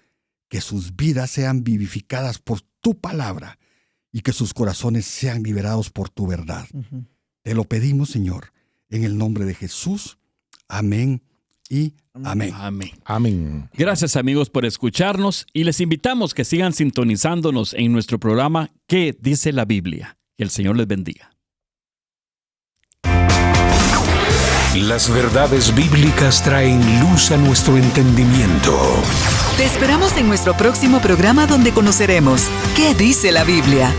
S4: que sus vidas sean vivificadas por tu palabra y que sus corazones sean liberados por tu verdad. Te lo pedimos, Señor, en el nombre de Jesús. Amén y amén.
S3: Amén.
S5: Amén.
S3: Gracias, amigos, por escucharnos y les invitamos que sigan sintonizándonos en nuestro programa ¿Qué dice la Biblia? Que el Señor les bendiga.
S1: Las verdades bíblicas traen luz a nuestro entendimiento.
S2: Te esperamos en nuestro próximo programa donde conoceremos ¿Qué dice la Biblia?